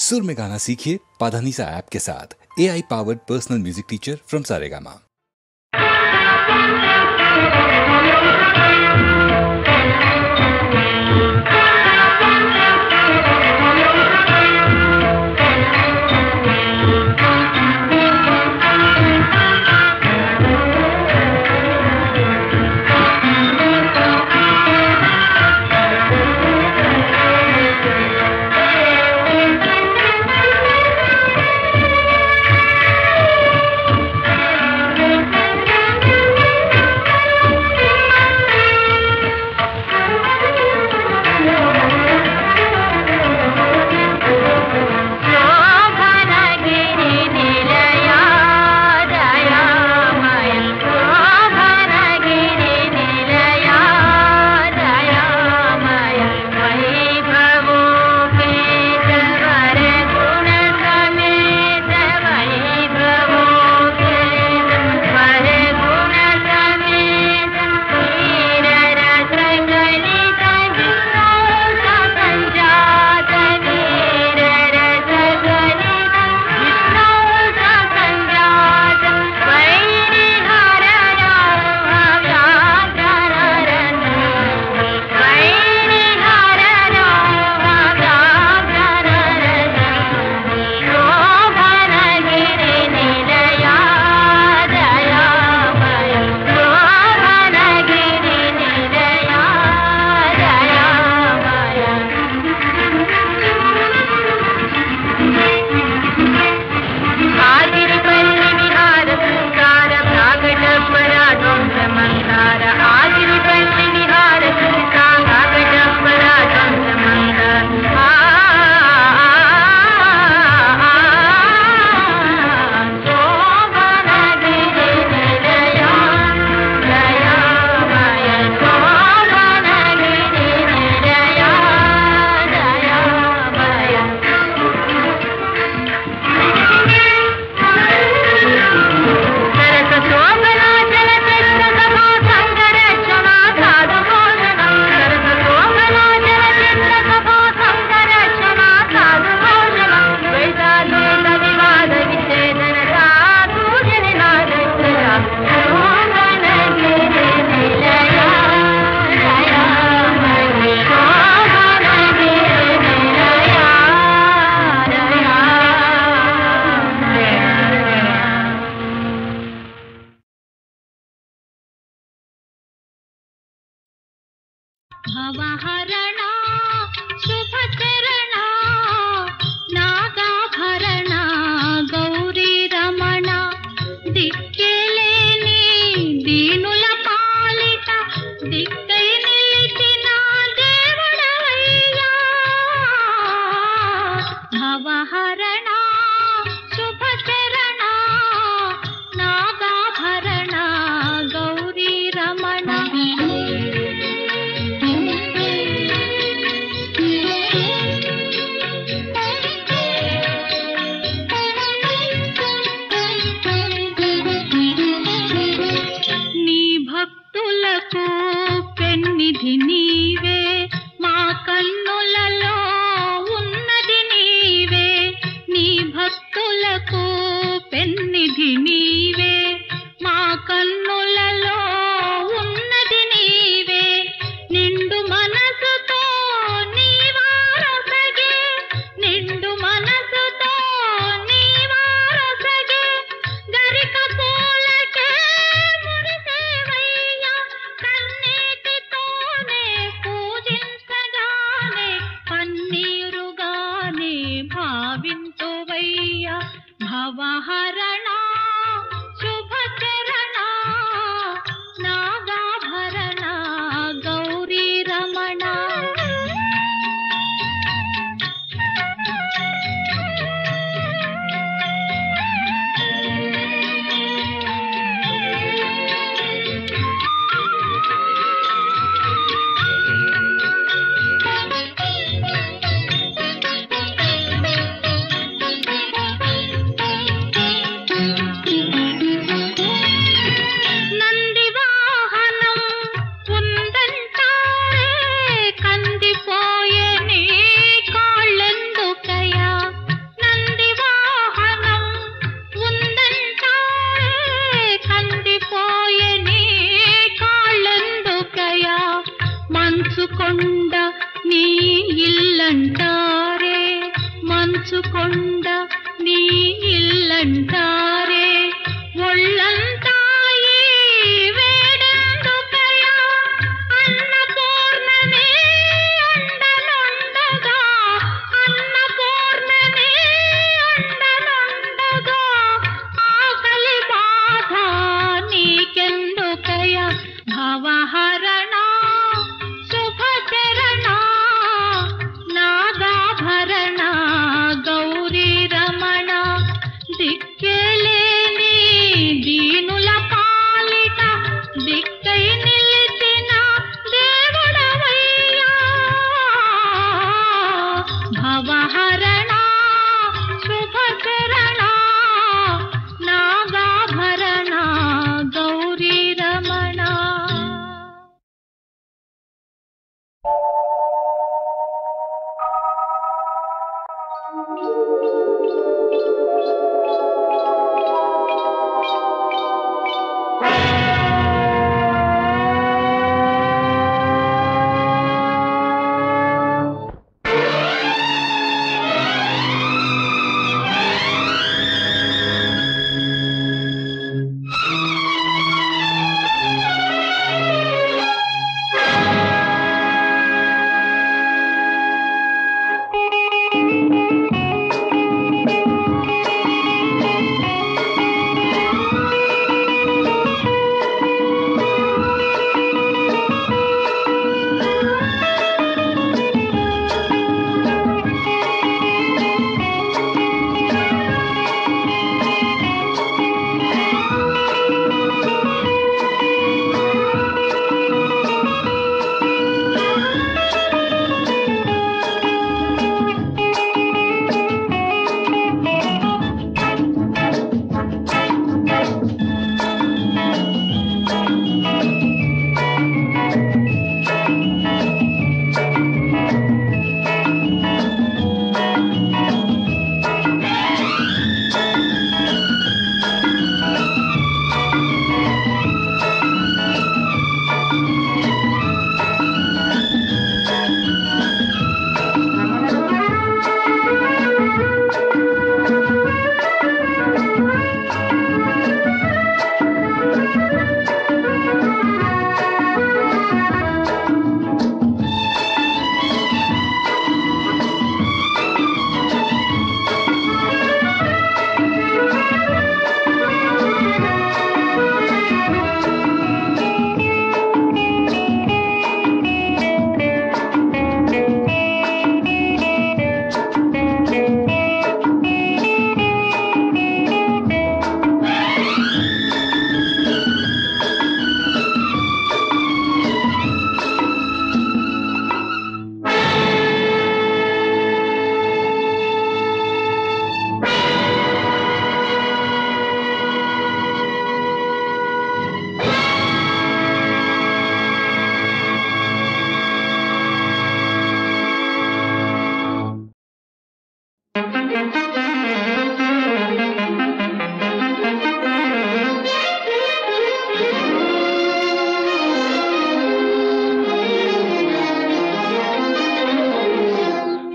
सुर में गाना सीखिए पाधानीसा ऐप के साथ। AI powered personal music teacher from Saregama. भवहरणा शुभचरणा नागाभरणा गौरी रमणा दिक्केलेनी दीनुल पालिट दिक्कै निलिचिन देवुडवయ్యా भवहरणा शुभचरणा नागाभरणा गौरी रमणा పెన్నిధి నీవే మా కన్నులలో ఉన్నది నీవే నీ భక్తులకు పెన్నిధి నీవే మా కన్నులలో ఉన్నది నీవే నిండు మనసుతో నీవారసగే నిండు మనసుతో నీవారసగే గరిక పూలకే మురిసేవయ్యా కన్నీటితోనే పూజించగానే పన్నీరుగానే భావింతువయ్యా భవహరణ శుభచరణ నాగాభరణ గౌరీ రమణ మంచుకొండ నీ ఇల్లంటారే ఒళ్ళంతా ఈ వేడెందుకయా అన్నపూర్ణనే అండనుండగా అన్నపూర్ణనే అండనుండగా ఆకలి బాధ నీకెందుకయా భవహరణ శుభచరణ నాగాభరణ గౌరీ రమణ దిక్కేలేని దీనుల పాలిట దిక్కై నిలిచిన దేవుడవయ్యా భవహరణ శుభచరణ నాగాభరణ గౌరీ రమణ.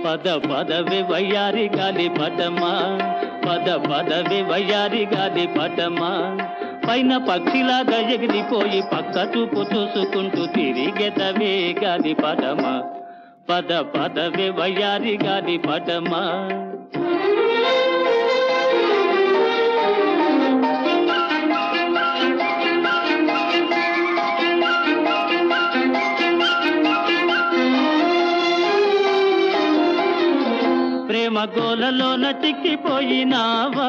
పద పదవి వయ్యారి గాలి పటమా పద పదవి వయ్యారి గాలి పటమా పైన పక్షిలాగా ఎగిరిపోయి పక్క చూపు చూసుకుంటూ తిరిగెదవే గాలి పటమా పద పదవి వయ్యారి గాలి పటమా ప్రేమ గోలలోన చిక్కిపోయినావా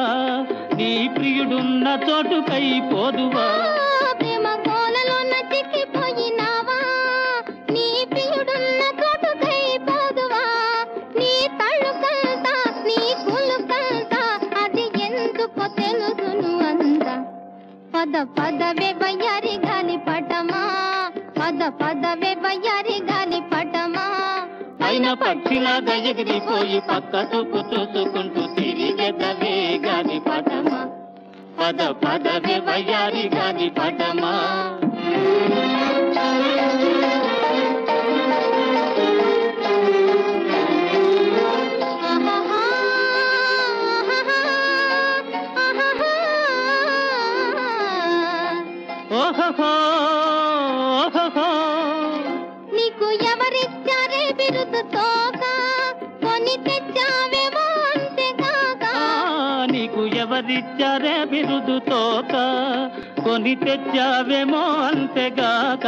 నీ ప్రియుడున్న చోటుకై పోదువా ప్రేమ గోలలోన చిక్కిపోయినావా నీ ప్రియుడున్న చోటుకై పోదువా నీ తళుకంతా నీ కులుకంతా అది ఎందుకో తెలుసును అంతా పద పదవే వయ్యారి గాలి పటమా పద పదవే వయ్యారి గాలి పటమా పైన పక్షిలాగా ఎగిరిపోయి పక్క చూపు చూసుకుంటూ తిరిగెదవే గాలి పటమా పద పదవే వయ్యారి గాలి పటమా నీకు ఎవరిచ్చారే బిరుదు తోక, కొని తెచ్చావేమో అంతేగాక.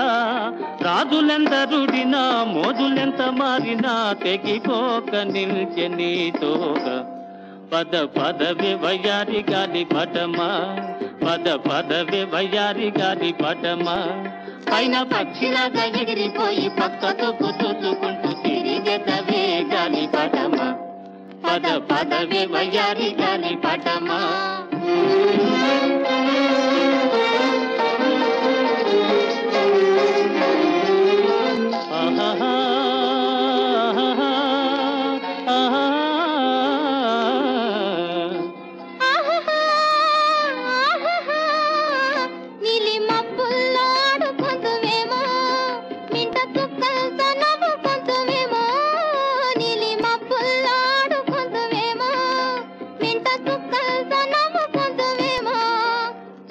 రాజులెందరుడినా మోజులెంత మారినా తెగిపోక నిల్చె నీ తోక. పద పదవే వయ్యారి గాలి పటమా, పద పదవే వయ్యారి గాలి పటమా. పైన పక్షిలాగా ఎగిరిపోయి పక్కకు చూసుకుంటూ తిరిగెదవే గాలి పటమా, పద పదవే వయ్యారి గాలి పటమా.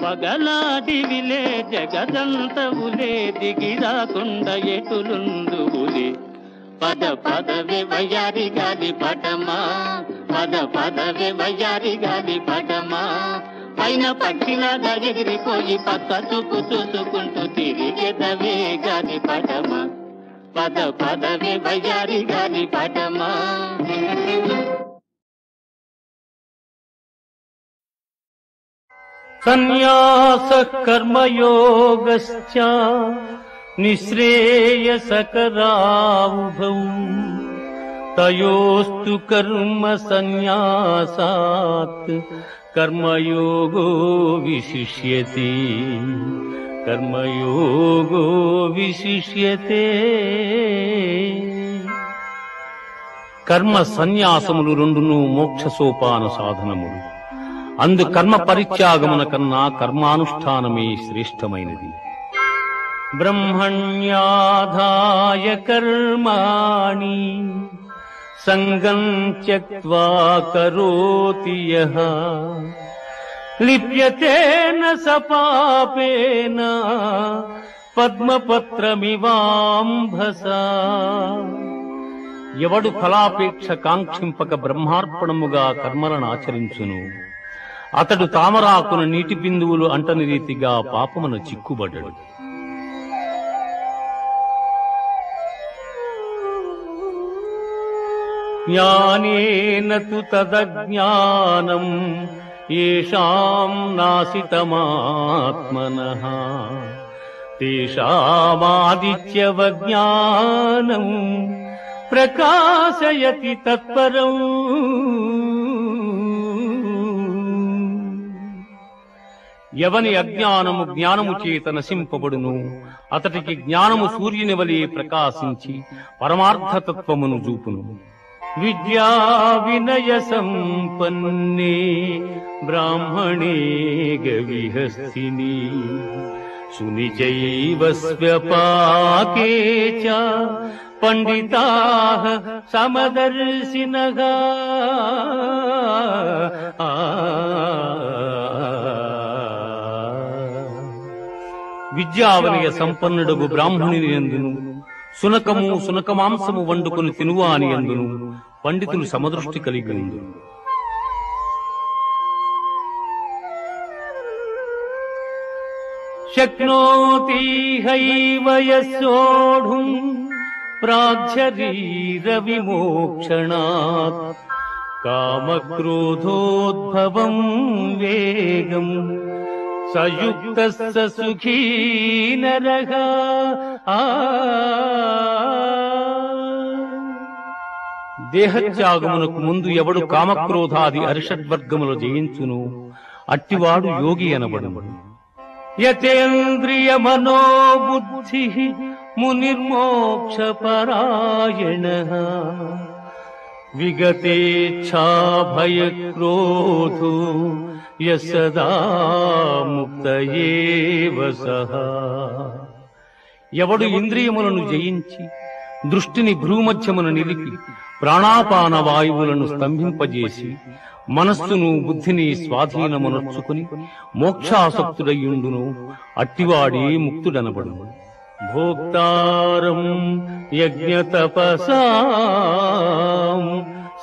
పగలాడివిలే జగదంతవులే దిగిరాకుండా ఎటులుందువులే. పద పదవే వయ్యారి గాలి పటమా, పద పదవే వయ్యారి గాలి పటమా. పైన పక్షిలాగా ఎగిరిపోయి పక్క చూపు చూసుకుంటూ తిరిగెదవే గాలి పటమా, పద పదవే వయ్యారి గాలి పటమా. సన్యాసః కర్మయోగశ్చ నిశ్రేయసకరావుభౌ, తయోస్తు కర్మ సన్యాసాత్ కర్మయోగో విశిష్యతే, కర్మయోగో విశిష్యతే. కర్మ సన్యాసములు రెండును మోక్ష సోపాన సాధనములు. అందు కర్మ పరిత్యాగమున కన్నా కర్మానుష్ఠానమే శ్రేష్టమైనది. బ్రహ్మణ్యాధాయ కర్మాణి సంగం త్యక్త్వా కరోతి యః, లిప్యతే న స పాపేన పద్మపత్రమివాంభసా. ఎవడు ఫలాపేక్ష కాంక్షింపక బ్రహ్మార్పణముగా కర్మలను ఆచరించును, అతడు తామరాకున నీటి బిందువులు అంటని రీతిగా పాపమున చిక్కుబడ్డడు. జ్ఞానేన తు తదజ్ఞానం యేషాం నాసితమాత్మనః, తేషామాదిత్యవజ్ఞానం ప్రకాశయతి తత్పరం. ఎవని అజ్ఞానము జ్ఞానము చేత నశింపబడును, అతడికి జ్ఞానము సూర్యుని వలె ప్రకాశించి పరమార్థతత్వమును చూపును. విద్యా వినయ సంపన్నే బ్రాహ్మణే గవిహస్తిని, సునిచైవ స్వ్యపాకే చ పండితాః సమదర్శినః. విద్యావనయ సంపన్నుడగు బ్రాహ్మణుని యందును, సునకము సునకమాంసము వండుకొని తినువాని యందును పండితులు సమదృష్టి కలిగి ఉండు. శక్నోతి హైవ యస్సోఢుం ప్రాజ్శరీర విమోక్షణాత్, కామక్రోధోద్భవం వేగం సయుక్తః స సుఖీ నరః. దేహత్యాగమునకు ముందు ఎవడు కామక్రోధాది అరిషడ్వర్గములు జయించును, అట్టివాడు యోగి అనబడును. యతేంద్రియ మనోబుద్ధి మునిర్మోక్ష పరాయణః, విగతేచ్ఛా భయక్రోధో యసదా ముక్త ఏవ సః. ఎవడు ఇంద్రియములను జయించి దృష్టిని భ్రూమధ్యమున నిలిపి ప్రాణాపాన వాయువులను స్తంభింపజేసి మనస్సును బుద్ధిని స్వాధీనమునర్చుకుని మోక్షాసక్తుడయ్యుండును, అట్టివాడే ముక్తుడనబడును. భోక్తారం యజ్ఞతపసాం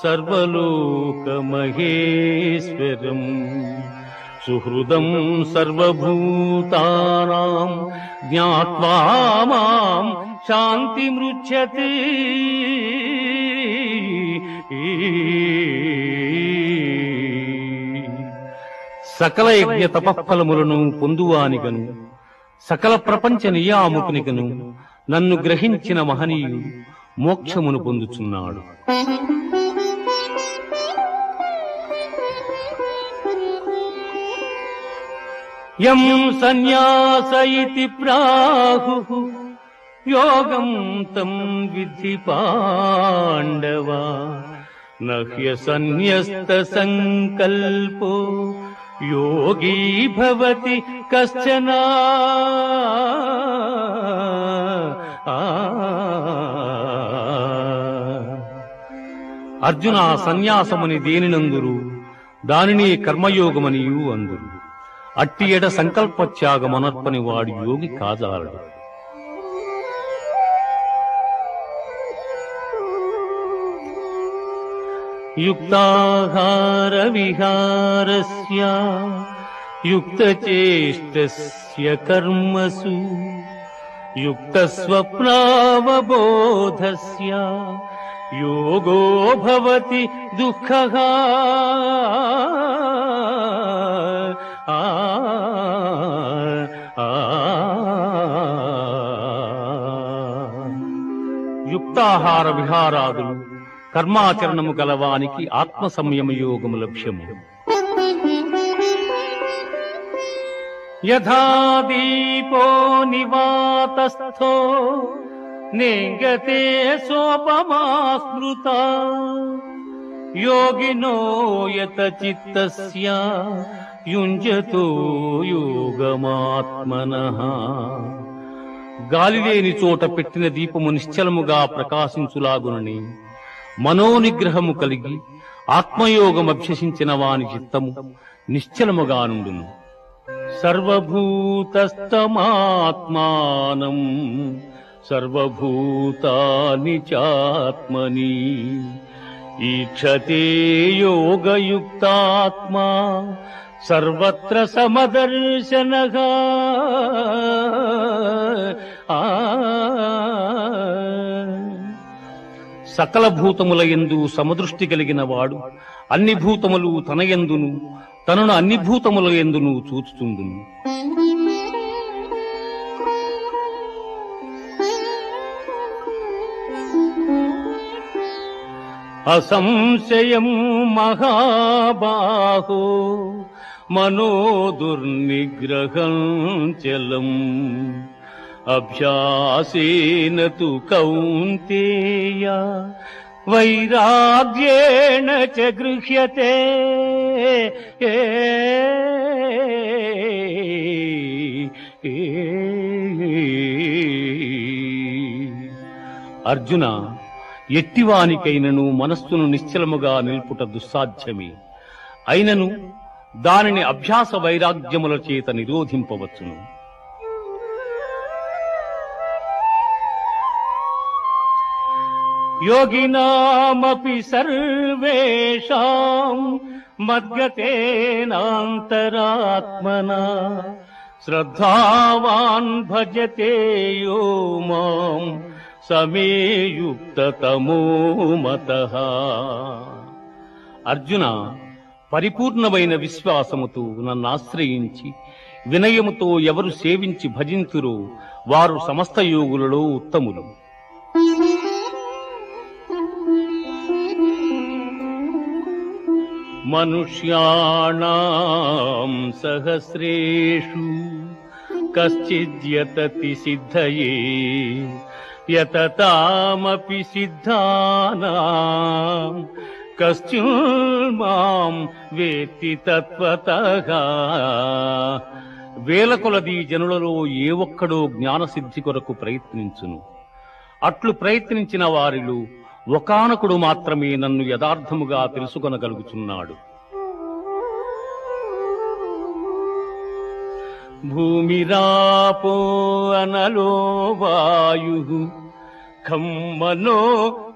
సర్వలోకమహేశ్వరం సుహృదం సర్వభూతానాం జ్ఞాత్వా మాం శాంతిమృచ్యతే. సకల యజ్ఞ తపఫలములను పొందువానిగను సకల ప్రపంచ నియామకునిగను నన్ను గ్రహించిన మహనీయుడు మోక్షమును పొందుచున్నాడు. యం సన్యాస ఇతి ప్రాహుః యోగం తం విద్ధి పాండవ నహ్య సన్యస్త సంకల్పో యోగీ భవతి కశ్చన. అర్జున, సన్యాసమని దేనినందురు, దానిని కర్మయోగమనియు అందురు. అట్టి ఎడ సంకల్పత్యాగమనర్పని వాడు యోగి కాజాలడు. యుక్తాహార విహారస్య యుక్తచేష్టస్య కర్మసు యుక్తస్వప్నావబోధస్య యోగో భవతి దుఃఖః. యుక్తాహార విహారాదులు కర్మాచరణము గలవానికి ఆత్మ సంయమ యోగము లక్ష్యము. యథా దీపో నివాతస్థో నేంగతే సోపమా స్మృతా యోగినో యత చిత్తస్య యుంజతో యోగమాత్మనః. గాలిలేని చోట పెట్టిన దీపము నిశ్చలముగా ప్రకాశించులాగునని మనోనిగ్రహము కలిగి ఆత్మయోగం అభ్యసించిన వాని చిత్తము నిశ్చలముగా నుండును. సర్వభూతస్తమాత్మానం సర్వభూతాని చాత్మని ఈక్షతే యోగయుక్తాత్మా సర్వత్ర సమదర్శనః. సకల భూతముల యందు సమదృష్టి కలిగిన వాడు అన్ని భూతములు తన యందును తనను అన్ని భూతముల యందును చూచుతుండును. అసంశయం మహాబాహో మనో దుర్నిగ్రహం చలం అభ్యాసేన తు కౌంతేయ వైరాగ్యేణ చ గృహ్యతే. అర్జున, ఎట్టివానికైనను మనస్సును నిశ్చలముగా నిల్పుట దుస్సాధ్యమే. అయినను దానిని అభ్యాస వైరాగ్యముల చేత నిరోధింపవచ్చును. యోగినామపి సర్వేషాం మద్గతేనాంతరాత్మనా శ్రద్ధావాన్ భజతే యో మాం సమే యుక్తతమో మతః. అర్జున, పరిపూర్ణమైన విశ్వాసముతో నన్ను ఆశ్రయించి వినయముతో ఎవరు సేవించి భజింతురో వారు సమస్త యోగులలో ఉత్తములు. మనుష్యాణాం సహస్రేషు కశ్చిద్యతతి సిద్ధయే యతతామపి సిద్ధానాం కశ్చిన్మాం వేత్తి తత్వతః. వేల కొలది జనులలో ఏ ఒక్కడో జ్ఞానసిద్ధి కొరకు ప్రయత్నించును. అట్లు ప్రయత్నించిన వారిలో ఒకానకుడు మాత్రమే నన్ను యథార్థముగా తెలుసుకొనగలుగుచున్నాడు. భూమిరాపో అనలో వాయు ఖం మనో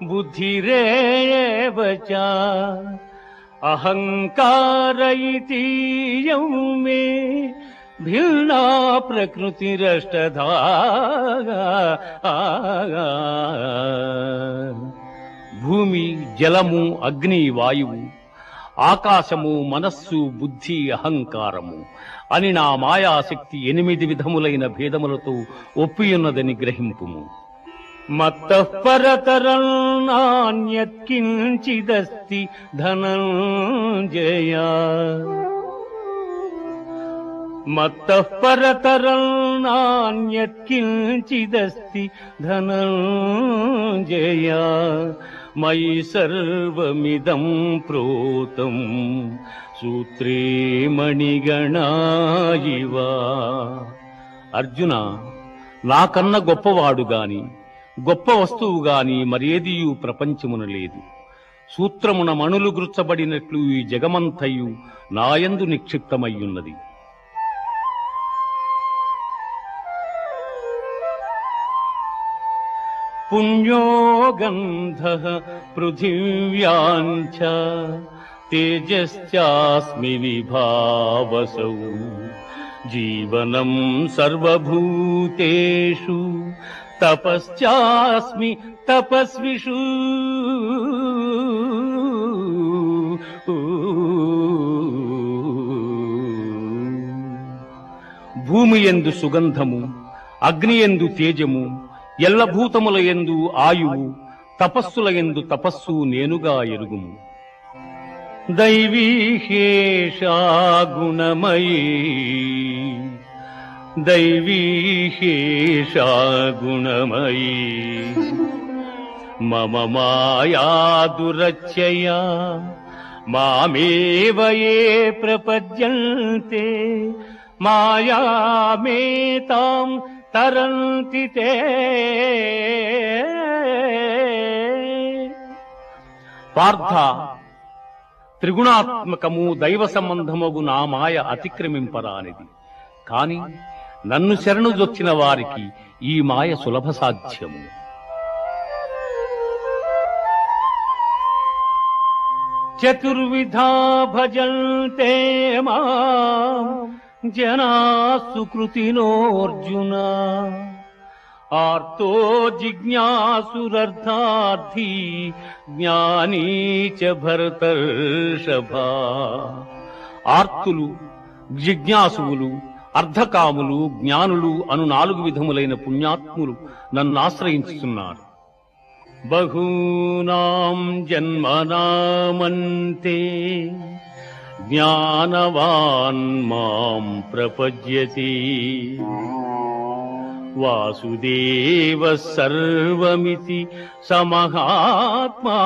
బుద్ధిరేవ చ అహంకార ఇతీయం మే భిన్నా ప్రకృతిరష్టధా భూమి, జలము, అగ్ని, వాయువు, ఆకాశము, మనస్సు, బుద్ధి, అహంకారము అని నా మాయాశక్తి 8 విధములైన భేదములతో ఒప్పియున్నదని గ్రహింపుము. మత్తః పరతరం నాన్యత్కించిదస్తి ధనంజయ. మత్తః పరతరం నాన్యత్కించిదస్తి ధనంజయ. మయి సర్వమిదం ప్రోతం సూత్రే మణిగణా ఇవ. అర్జున, నాకన్న గొప్పవాడు గాని గొప్ప వస్తువు గాని మరేదియు ప్రపంచమున లేదు. సూత్రమున మణులు గుర్చబడినట్లు ఈ జగమంతయు నాయందు నిక్షిప్తమయ్యున్నది. పుణ్యో గంధః పృథివ్యాంచ తేజశ్చాస్మి విభావసౌ. జీవనం సర్వభూతేషు తపశ్చాస్మి తపస్విషు. భూమి యందు సుగంధము, అగ్ని యందు తేజము, ఎల్లభూతముల యందు ఆయువు, తపస్సుల యందు తపస్సు నేనుగా ఎరుగుము. దైవీహేషా గుణమయీ దైవీహేషా గుణమయీ మమ మాయా దురచ్చయా మామేవ యే ప్రపద్యంతే మాయామేతాం తరంతి తే. పార్థ, త్రిగుణాత్మకము దైవ సంబంధమగు నా మాయ అతిక్రమింపరానిది. కాని నన్ను శరణుజొచ్చిన వారికి ఈ మాయ సులభ సాధ్యము. చతుర్విధా భజంతే మాం జనా సుకృతినోర్జున. ఆర్తో జిజ్ఞాసురర్థార్థీ జ్ఞానీ చ భరతర్షభ. ఆర్తులు, జిజ్ఞాసువులు, అర్ధకాములు, జ్ఞానులు అను 4 విధములైన పుణ్యాత్ములు నన్ను ఆశ్రయించుతున్నారు. బహూనాం జన్మనామంతే జ్ఞానవాన్ మాం ప్రపద్యతి. వాసుదేవ సర్వమితి సమహాత్మా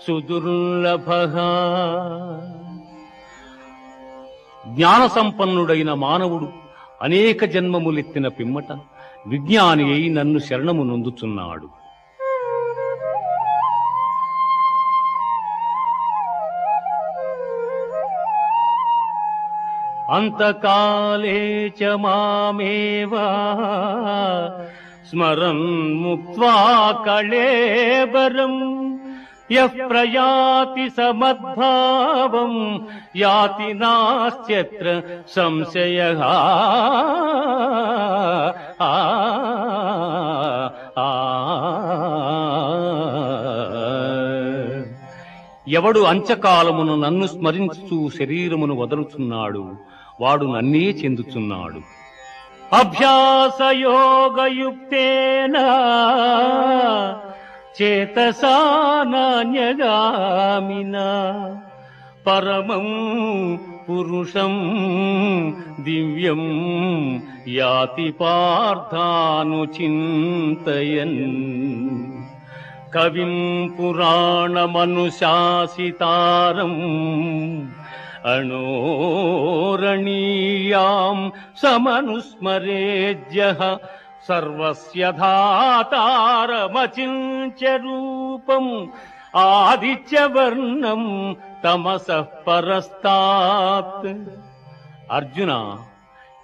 సుదుర్లభః. జ్ఞాన సంపన్నుడైన మానవుడు అనేక జన్మములెత్తిన పిమ్మట విజ్ఞాని అయి నన్ను శరణము నొందుచున్నాడు. అంతకాలే చ మామేవ స్మరన్ ముక్త్వా కళేబరం. యః ప్రయాతి సమద్భావం యాతి నాస్త్యత్ర సంశయః. ఎవడు అంచకాలమును నన్ను స్మరించుతూ శరీరమును వదలుచున్నాడు వాడు నన్నే చెందుచున్నాడు. అభ్యాసయోగయుక్తేన చేతసా నాన్యగామినా పరమం పురుషం దివ్యం యాతి పార్థానుచింతయన్. కవిం పురాణమనుశాసితారం అణోరణీయాం సమనుస్మరేజ్యః సర్వస్య ధాతారమచింత్య రూపం ఆదిత్యవర్ణం తమసః పరస్తాత్. అర్జున,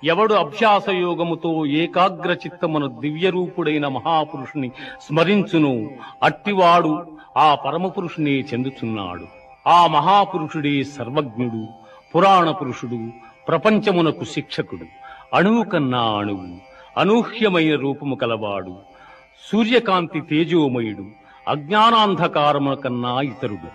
ఎవడు అభ్యాస యోగముతో ఏకాగ్ర చిత్తమున దివ్యరూపుడైన మహాపురుషుని స్మరించును అట్టివాడు ఆ పరమపురుషునే చెందుతున్నాడు. ఆ మహాపురుషుడే సర్వజ్ఞుడు, పురాణ పురుషుడు, ప్రపంచమునకు శిక్షకుడు, అణువు కన్నా అణువు, అనూహ్యమైన రూపము కలవాడు, సూర్యకాంతి తేజోమయుడు, అజ్ఞానాంధకారము కన్నా ఇతరుడు.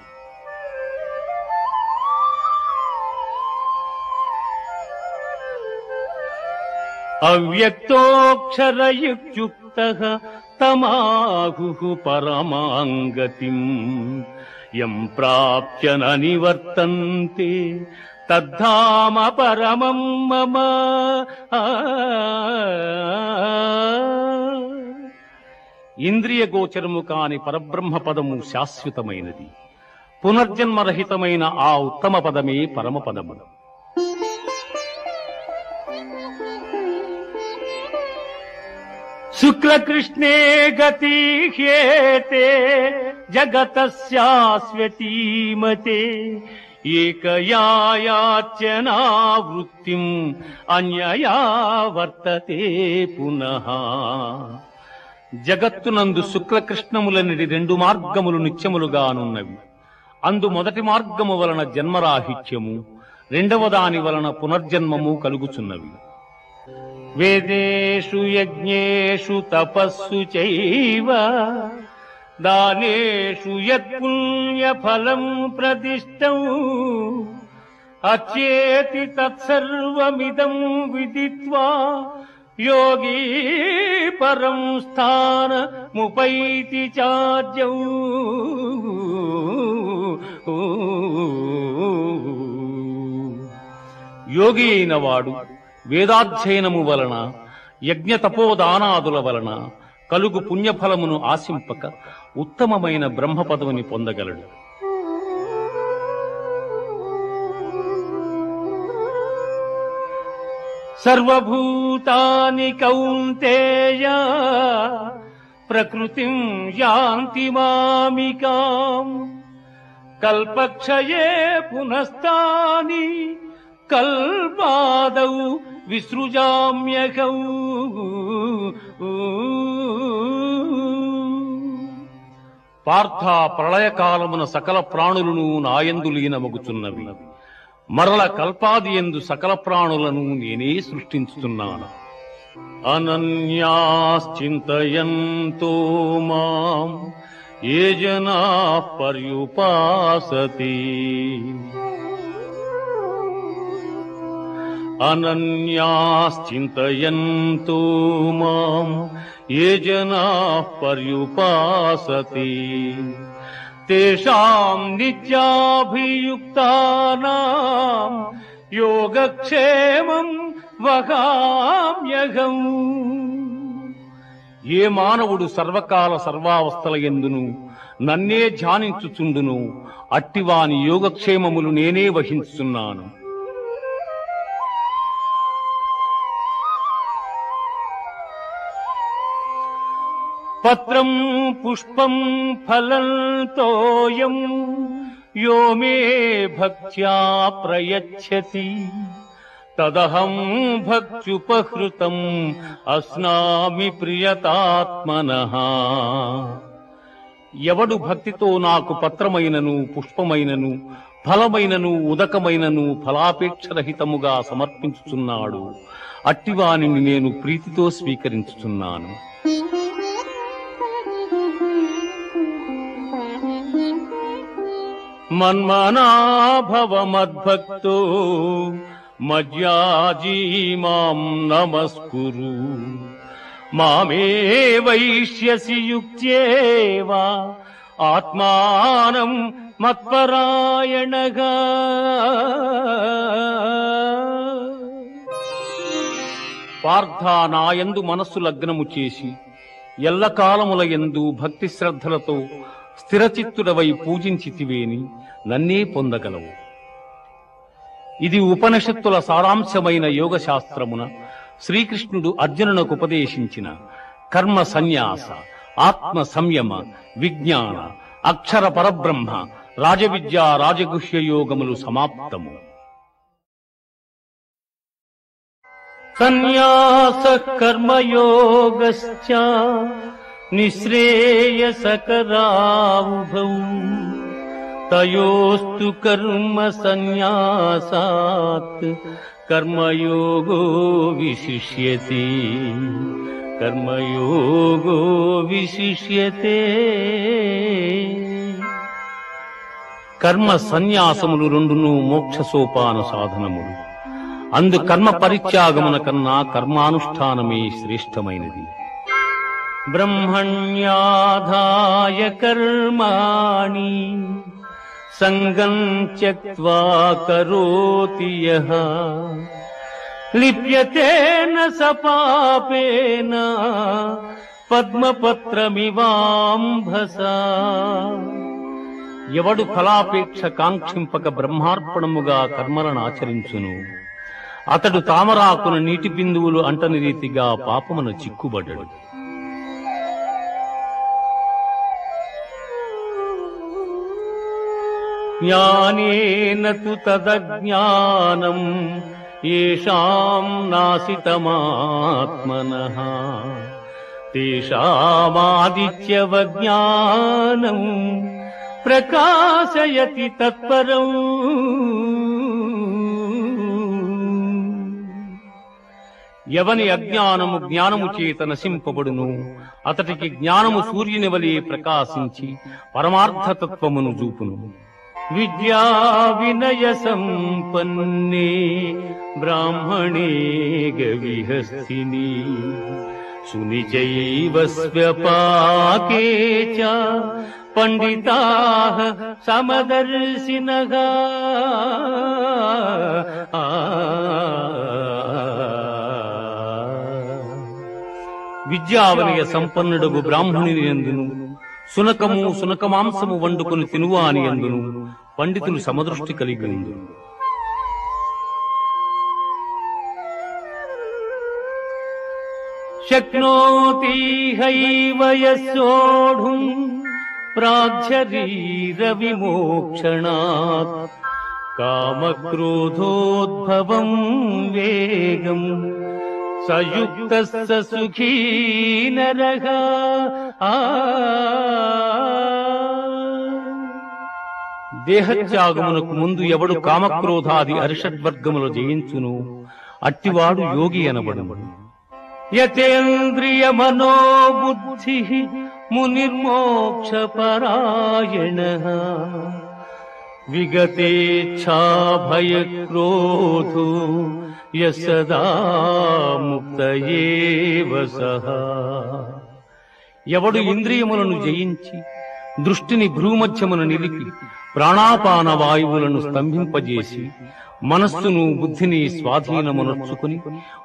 అవ్యక్తోక్షరయుక్తః తమాహుః పరమాంగతిం యం ప్రాప్య న నివర్తంతే తద్ధామ పరమం మమ. ఇంద్రియ గోచరము కాని పరబ్రహ్మ పదము శాశ్వతమైనది. పునర్జన్మరహితమైన ఆ ఉత్తమ పదమే పరమపదము. శుక్లకృష్ణే గతి హ్యేతే జగతస్యాస్వతీమతే ఏకయాయాచనావృత్తిం అన్యయా వర్తతే పునః. జగత్తునందు శుక్లకృష్ణములనిడి రెండు మార్గములు నిత్యములుగానున్నవి. అందు మొదటి మార్గము వలన జన్మరాహిత్యము, రెండవ దాని వలన పునర్జన్మము కలుగుచున్నవి. వేదేషు యజ్ఞేషు తపస్సు చైవ దానేషు యత్పుణ్యఫలం ప్రదిష్టం అచ్యేతి తత్సర్వమిదం విదిత్వా యోగీ పరం స్థానముపైతి చార్యం. యోగి అయిన వాడు వేదాధ్యయనము వలన, యజ్ఞ తపోదానాదుల వలన కలుగు పుణ్యఫలమును ఆశింపక ఉత్తమమైన బ్రహ్మపదవిని పొందగలడు. సర్వభూతాని కౌంతేయ ప్రకృతిం యాంతి మామికాం కల్పక్షయే పునస్తాని కల్పాదౌ విసృజామ్యహం. పార్థ, ప్రళయకాలమున సకల ప్రాణులను నాయందు లీనమగుచున్నవి. మరల కల్పాది యందు సకల ప్రాణులను నేనే సృష్టించుతున్నాను. అనన్యాశ్చింతయంతో మాం ఏ జనాః పర్యుపాసతే అనన్యాశ్చింతయంతో మాం ఏ జనాః పర్యుపాసతే తేషాం నిత్యాభియుక్తానాం యోగక్షేమం వహామ్యహం. ఏ మానవుడు సర్వకాల సర్వావస్థల యందును నన్నే ధ్యానించుచుండును అట్టివాని యోగక్షేమములు నేనే వహించుచున్నాను. పత్రం పుష్పం ఫలం తోయం యో మే భక్త్యా ప్రయచ్చతి తదహం భక్త్యుపహృతం అస్నామి ప్రియతాత్మనః. ఎవడు భక్తితో నాకు పత్రమైనను, పుష్పమైనను, ఫలమైనను, ఉదకమైనను ఫలాపేక్షరహితముగా సమర్పించుచున్నాడు అట్టివానిని నేను ప్రీతితో స్వీకరించుచున్నాను. మన్మనా భవ మద్భక్తో మజ్యాజీ మాం నమస్కురు మామే వైష్యసి యుక్త్యేవా ఆత్మానం మత్పరాయణగా. పార్థ, నాయందు మనస్సు లగ్నము చేసి ఎల్లకాలముల యందు భక్తి శ్రద్ధలతో స్థిరచిత్తుడవై పూజించితివేని నన్నే పొందగలవు. ఇది ఉపనిషత్తుల సారాంశమైన యోగశాస్త్రమున శ్రీకృష్ణుడు అర్జునునకు ఉపదేశించిన కర్మ సన్యాస, ఆత్మ సంయమ, విజ్ఞాన, అక్షర పరబ్రహ్మ, రాజవిద్య, రాజగుహ్య యోగములు సమాప్తము. సన్యాసః కర్మయోగశ్చ నిశ్రేయసకరావుభౌ తయోస్తు కర్మ సన్యాసాత్ కర్మయోగో విశిష్యతే కర్మయోగో విశిష్యతే. కర్మ సన్యాసములు రెండును మోక్ష సోపాన సాధనములు. అందు కర్మ పరిత్యాగమున కన్నా కర్మానుష్ఠానమే శ్రేష్టమైనది. బ్రహ్మణ్యాధాయ కర్మాణి సంగం త్యక్త్వా కరోతి యః లిప్యతేన స పాపేన పద్మపత్రమివాంభసా. ఎవడు ఫలాపేక్ష కాంక్షింపక బ్రహ్మార్పణముగా కర్మలను ఆచరించును అతడు తామరాకున నీటి బిందువులు అంటని రీతిగా పాపమున చిక్కుబడ్డడు. జ్ఞానేన తు తదజ్ఞానం యేషాం నాసితమాత్మనః తేషామాదిత్యవజ్ఞానం ప్రకాశయతి తత్పరం. ఎవని అజ్ఞానము జ్ఞానము చేత నశింపబడును అతడికి జ్ఞానము సూర్యుని వలె ప్రకాశించి పరమార్థతత్వమును చూపును. విద్యా వినయ సంపన్నే బ్రాహ్మణే గవిహస్తిని సునిచైవ స్వ్యపాకే చ పండితాః సమదర్శినః. విద్యావనయ సంపన్నుడగు బ్రాహ్మణుని యందును సునకము సునకమాంసము వండుకొని తినువాని యందును పండితులు సమదృష్టి కలిగి ఉందురు. శక్నోతి హైవ యస్సోఢుం ప్రాజ్శరీర విమోక్షణాత్ కామక్రోధోద్భవం వేగం సయుక్తస్స సుఖీ నరః. దేహత్యాగమునకు ముందు ఎవడు కామక్రోధాది అరిషడ్వర్గములు జయించును అట్టివాడు యోగి అనబడును. యతేంద్రియ మనోబుద్ధి మునిర్మోక్ష పరాయణః విగతేచ్ఛా భయక్రోధో యసదా ముక్త ఏవ సః. ఎవడు ఇంద్రియములను జయించి దృష్టిని భ్రూమధ్యమున నిలిపి ప్రాణాపాన వాయువులను స్తంభింపజేసి మనస్సును బుద్ధిని స్వాధీనమునర్చుకుని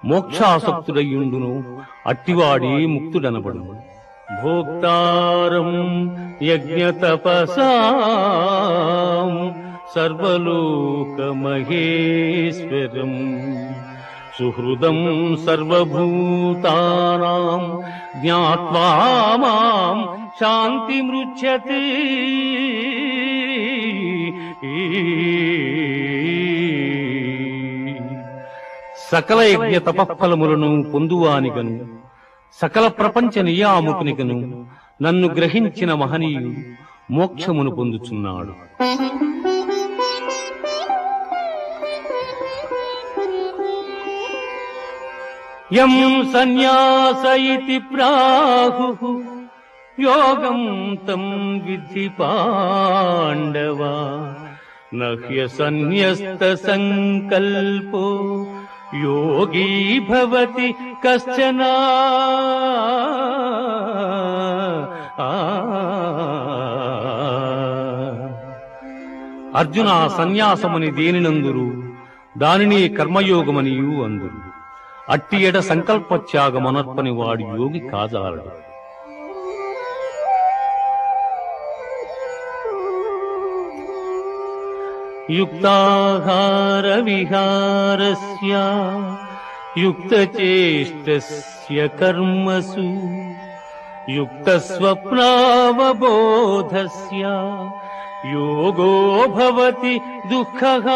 మోక్షాసక్తుడయ్యుండును అట్టివాడే ముక్తుడనబడును. భోక్తారం యజ్ఞతపసాం సర్వలోకమహేశ్వరం సుహృదం సర్వభూతానాం జ్ఞాత్వా మాం శాంతిమృచ్యతే. సకల యజ్ఞ తపఫలములను పొందువానిగను సకల ప్రపంచ నియామకునిగను నన్ను గ్రహించిన మహనీయుడు మోక్షమును పొందుచున్నాడు. యం సన్యాస ఇతి ప్రాహుః యోగం తం విద్ధి పాండవ నహ్య సన్యస్త సంకల్పో యోగీ భవతి కశ్చన. అర్జున సన్యాసమని దేనినందురు దానిని కర్మయోగమనియు అందురు. అట్టి ఎడ సంకల్పత్యాగమనర్పని వాడు యోగి కాజాలడు. యుక్తాహార విహారస్య యుక్తచేష్టస్య కర్మసు యుక్తస్వప్నావబోధస్య యోగో భవతి దుఃఖః.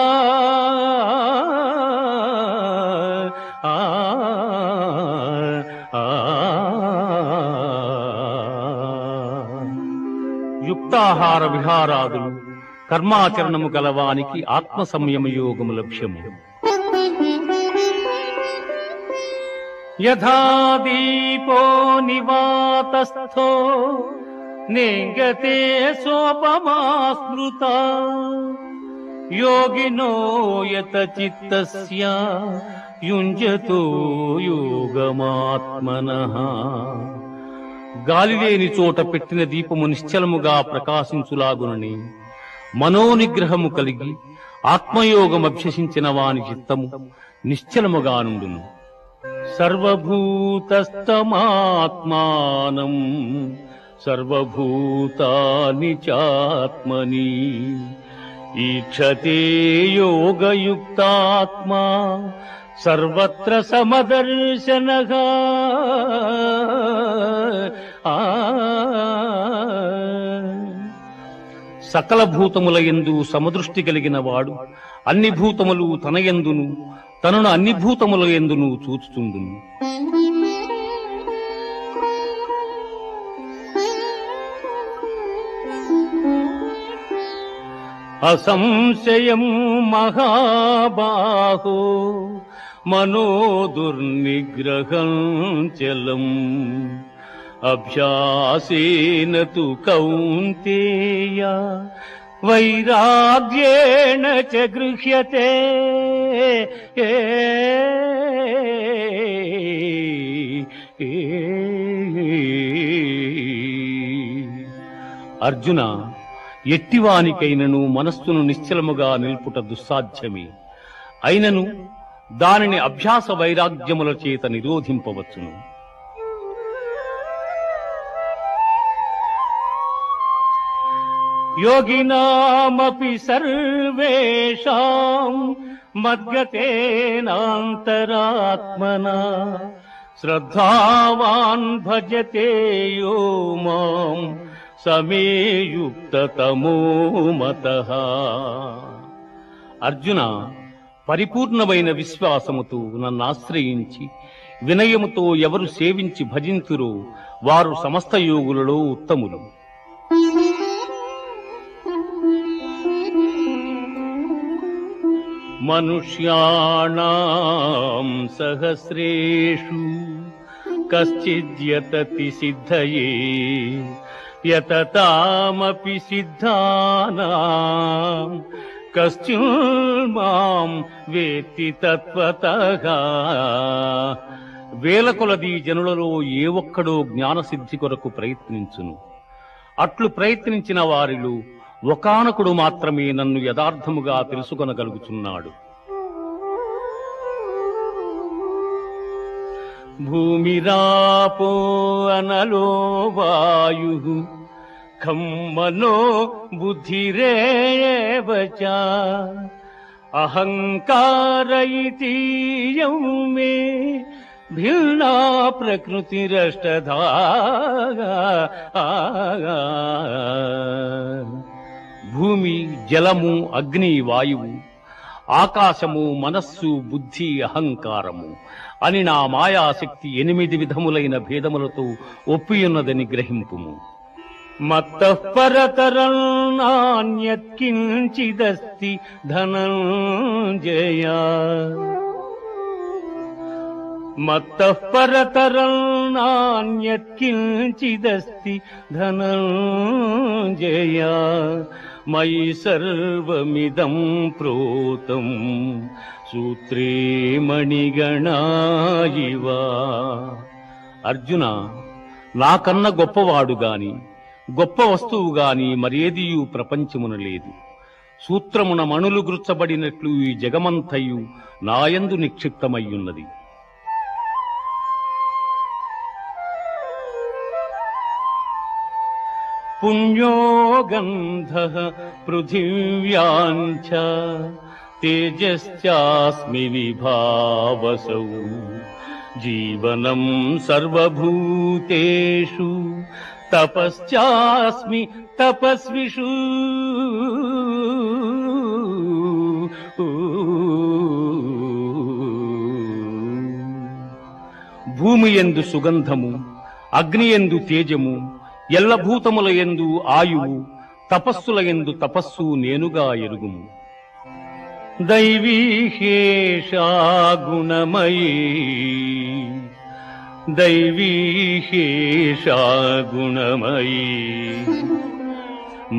నిద్రాహార విహారాదులు కర్మాచరణము గలవానికి ఆత్మ సంయమ యోగము లక్ష్యము. యథా దీపో నివాతస్థో నేంగతే సోపమా స్మృత యోగినో యత చిత్తస్య యుంజతో యోగమాత్మనః. గాలిలేని చోట పెట్టిన దీపము నిశ్చలముగా ప్రకాశించులాగునని మనోనిగ్రహము కలిగి ఆత్మయోగమభ్యసించిన వాని చిత్తము నిశ్చలముగా నుండును. సర్వభూతస్తమాత్మానం సర్వభూతాని చాత్మని ఈక్షతే యోగయుక్తాత్మా సర్వత్ర సమదర్శనః. సకల భూతముల యందు సమదృష్టి కలిగిన వాడు అన్ని భూతములు తన యందును తనను అన్ని భూతముల యందును చూచుచుండును. అసంశయం మహాబాహో మనో దుర్నిగ్రహం చలం అభ్యాసేన తు కౌంతేయ వైరాగ్యేణ చ గృహ్యతే. అర్జున, ఎట్టివానికైనను మనస్సును నిశ్చలముగా నిల్పుట దుస్సాధ్యమే. అయినను దానిని అభ్యాస వైరాగ్యముల చేత నిరోధింపవచ్చును. యోగినామపి సర్వేషాం మద్గతేనాంతరాత్మనా శ్రద్ధావాన్ భజతే యో మాం సమే యుక్తతమో మతః. అర్జున, పరిపూర్ణమైన విశ్వాసముతో నన్ను ఆశ్రయించి వినయముతో ఎవరు సేవించి భజింతురో వారు సమస్త యోగులలో ఉత్తములు. మనుష్యాణాం సహస్రేషు కశ్చిద్యతతి సిద్ధయే యతతామపి సిద్ధానాం కశ్చిన్మాం వేత్తి తత్వతః. వేల కొలది జనులలో ఏ ఒక్కడో జ్ఞానసిద్ధి కొరకు ప్రయత్నించును. అట్లు ప్రయత్నించిన వారిలో ఒకానొకడు మాత్రమే నన్ను యథార్థముగా తెలుసుకొనగలుగుచున్నాడు. భూమిరాపో అనలో వాయుః ఖం మనో బుద్ధిరేవ చ అహంకార ఇతీయం మే భిన్నా ప్రకృతిరష్టధా. భూమి, జలము, అగ్ని, వాయువు, ఆకాశము, మనస్సు, బుద్ధి, అహంకారము అని నా మాయాశక్తి 8 విధములైన భేదములతో ఒప్పియున్నదని గ్రహింపుము. మత్తః పరతరం నాన్యత్ కించిదస్తి ధనంజయ. మత్తః పరతరం నాన్యత్ కించిదస్తి ధనంజయ. మయి సర్వమిదం ప్రోతం సూత్రే మణిగణా ఇవ. అర్జున, నాకన్న గొప్పవాడు గాని గొప్ప వస్తువు గాని మరేదియు ప్రపంచమున లేదు. సూత్రమున మణులు గుర్చబడినట్లు ఈ జగమంతయు నాయందు నిక్షిప్తమయ్యున్నది. పుణ్యో గంధః పృథివ్యాం చ తేజశ్చాస్మి విభావసౌ. జీవనం సర్వభూతేషు తపశ్చాస్మి తపస్విషు. భూమి యందు సుగంధము, అగ్ని యందు తేజము, ఎల్ల భూతముల యందు ఆయువు, తపస్సుల యందు తపస్సు నేనుగా ఎరుగుము. దైవీహేషా గుణమయీ దైవీహేషా గుణమయీ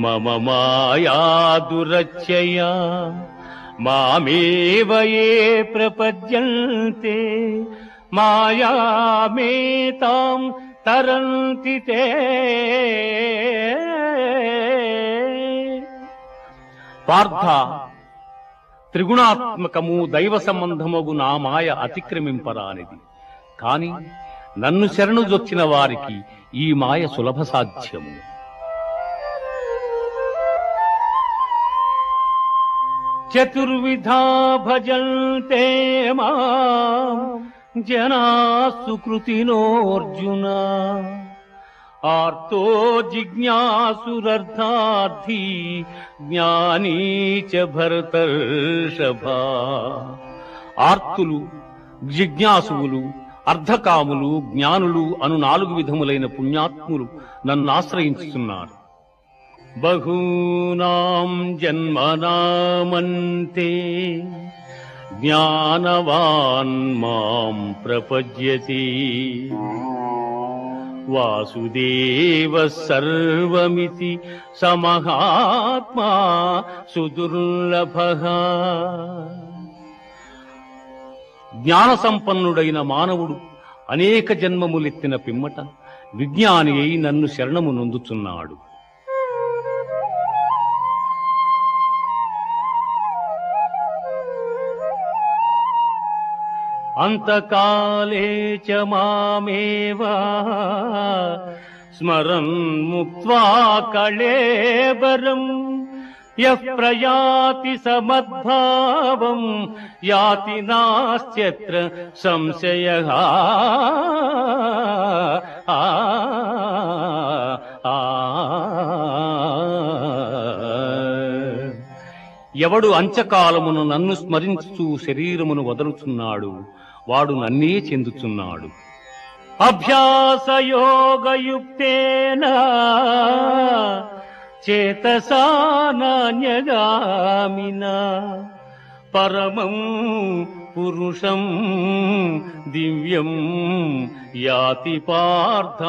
మమ మాయా దురచ్చయా మామేవ యే ప్రపద్యంతే మాయామేతాం తరంతి తే. పార్థ, త్రిగుణాత్మకము దైవ సంబంధమగు నా మాయ అతిక్రమింపరానిది. కాని నన్ను శరణు జొచ్చిన వారికి ఈ మాయ సులభ సాధ్యము. చతుర్విధా భజంతే మాం జనా సుకృతినోర్జున ఆర్తో జిజ్ఞాసురర్థార్థీ జ్ఞానీ చ భరతర్షభ. ఆర్తులు, జిజ్ఞాసువులు, అర్ధకాములు, జ్ఞానులు అను 4 విధములైన పుణ్యాత్ములు నన్ను ఆశ్రయించుతున్నారు. బహూనాం జన్మనామంతే జ్ఞానవాన్ మాం ప్రపద్యతి వాసుదేవ సర్వమితి సమహాత్మా సుదుర్లభః. జ్ఞాన సంపన్నుడైన మానవుడు అనేక జన్మములెత్తిన పిమ్మట విజ్ఞాని అయి నన్ను శరణము నొందుచున్నాడు. అంతకాలే చ మామేవ స్మరన్ ముక్త్వా కళేబరం యః ప్రయాతి సమద్భావం యాతి నాస్త్యత్ర సంశయః. ఎవడు అంచకాలమును నన్ను స్మరించుచూ శరీరమును వదలుచున్నాడు వాడు నన్నే చెందుచున్నాడు. అభ్యాసయోగయుక్తేన చేతసా నాన్యగామినా పరమం పురుషం దివ్యం యాతి పార్థానుచింతయన్.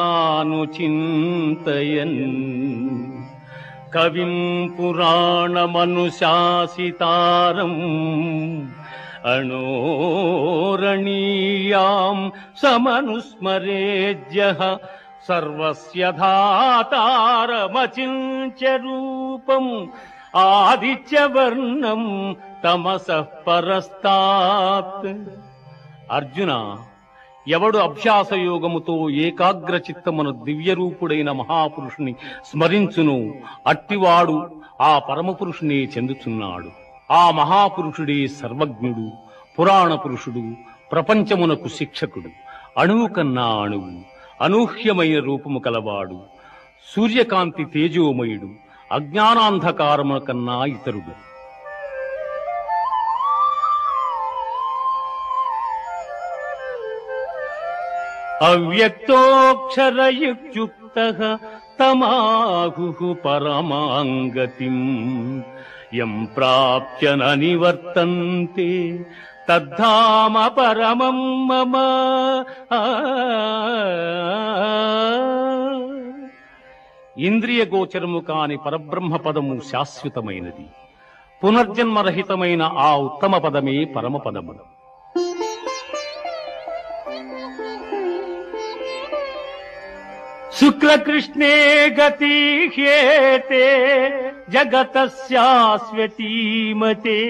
కవిం పురాణమనుశాసితారం అణోరణీయాం సమనుస్మరేజ్యః సర్వస్య ధాతారమచింత్య రూపం ఆదిత్యవర్ణం తమసః పరస్తాత్. అర్జున, ఎవడు అభ్యాసయోగముతో ఏకాగ్ర చిత్తమున దివ్యరూపుడైన మహాపురుషుని స్మరించును అట్టివాడు ఆ పరమపురుషునే చెందుచున్నాడు. ఆ మహాపురుషుడే సర్వజ్ఞుడు, పురాణ పురుషుడు, ప్రపంచమునకు శిక్షకుడు, అణువు కన్నా అణువు, అనూహ్యమైన రూపము కలవాడు, సూర్యకాంతి తేజోమయుడు, అజ్ఞానాంధకారముల కన్నా ఇతరుడు. అవ్యక్తోక్షరయుక్తః తమాహుః పరమాంగతిం యం ప్రాప్య న నివర్తంతే తద్ధామ పరమం మమ. ఇంద్రియ గోచరము కాని పరబ్రహ్మ పదము శాశ్వతమైనది. పునర్జన్మరహితమైన ఆ ఉత్తమ పదమే పరమపదము. శుక్లకృష్ణే గతి హ్యేతే జగతస్యాస్వతీమతే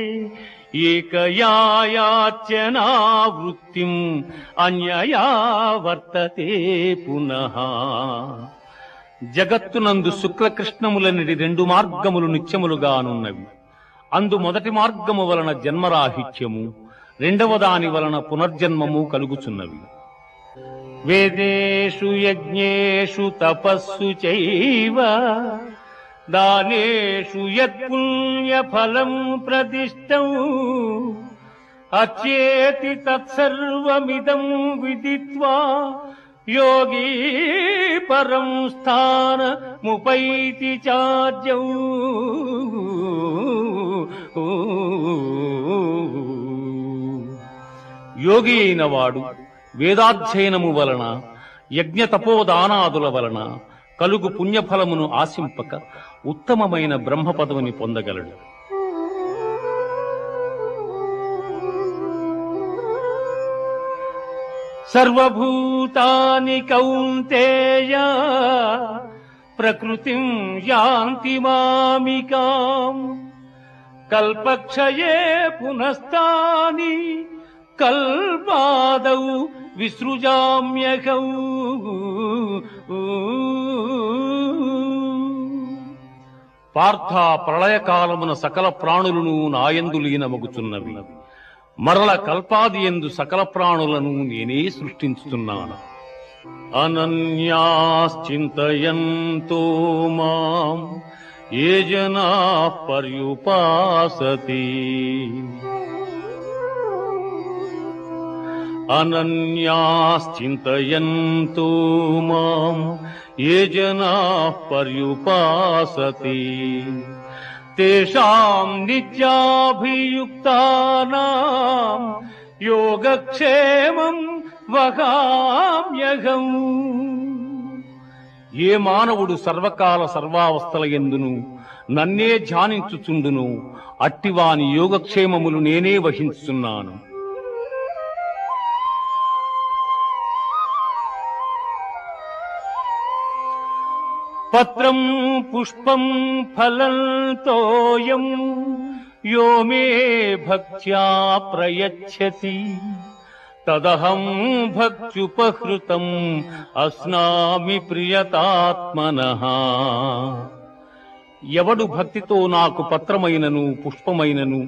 ఏకయాయాచ్యనావృత్తిం అన్యయా వర్తతే పునః. జగత్తునందు శుక్లకృష్ణములనిడి 2 మార్గములు నిత్యములుగానున్నవి. అందు మొదటి మార్గము వలన జన్మరాహిత్యము, రెండవ దాని వలన పునర్జన్మము కలుగుచున్నవి. వేదేషు యజ్ఞేషు తపస్సు చైవ దానేషు యత్పుణ్యఫలం ప్రదిష్టం అచ్యేతి తత్సర్వమిదం విదిత్వా యోగీ పరం స్థాన ముపైతి చార్జౌ యోగి అయిన వాడు వేదాధ్యయనము వలన యజ్ఞ తపోదానాదుల వలన కలుగు పుణ్యఫలమును ఆశింపక ఉత్తమమైన బ్రహ్మ పదవిని పొందగలడు. సర్వభూతాని కౌంతేయ ప్రకృతిం యాంతి మామికాం కల్పక్షయే పునస్తాని కల్పాదౌ విసృజామ్యహౌ. పార్థ, ప్రళయకాలమున సకల ప్రాణులను నాయందు లీనమగుచున్నవి. మరల కల్పాది యందు సకల ప్రాణులను నేనే సృష్టించుతున్నాను. అనన్యాశ్చింతయంతో మాం ఏ జనాః పర్యుపాసతే అనన్యాశ్చింతయంతో మాం ఏ జనాః పర్యుపాసతే తేషాం నిత్యాభియుక్తానాం యోగక్షేమం వహామ్యహం. ఏ మానవుడు సర్వకాల సర్వావస్థల యందును నన్నే ధ్యానించుచుండును అట్టివాని యోగక్షేమములు నేనే వహించుచున్నాను. పత్రం పుష్పం ఫలం తోయం యో మే భక్త్యా ప్రయచ్చతి తదహం భక్త్యుపహృతం అస్నామి ప్రియతాత్మనః. ఎవడు భక్తితో నాకు పత్రమైనను పుష్పమైనను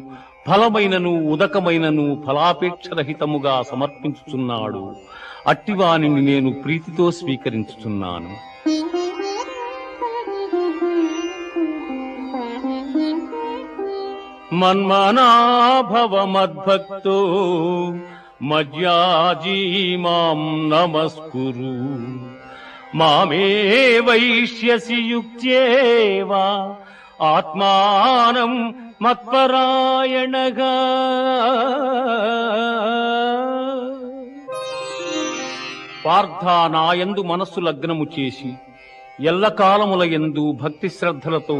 ఫలమైనను ఉదకమైనను ఫలాపేక్షరహితముగా సమర్పించుచున్నాడు అట్టివానిని నేను ప్రీతితో స్వీకరించుచున్నాను. మన్మనా భవ మద్భక్తో మజ్యాజీ మాం నమస్కురు మామే వైష్యసి యుక్త్యేవ ఆత్మానం మత్పరాయణగా. పార్థ, నాయందు మనస్సు లగ్నము చేసి ఎల్లకాలముల యందు భక్తి శ్రద్ధలతో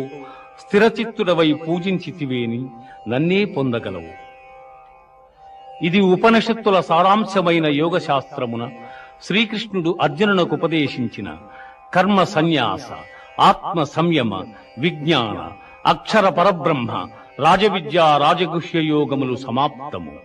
స్థిరచిత్తుడవై పూజించితివేని నన్నే పొందగలవు. ఇది ఉపనిషత్తుల సారాంశమైన యోగ శాస్త్రమున శ్రీకృష్ణుడు అర్జునునకు ఉపదేశించిన కర్మ సన్యాస, ఆత్మ సంయమ, విజ్ఞాన, అక్షర పరబ్రహ్మ, రాజవిద్య, రాజగుహ్య యోగములు సమాప్తము.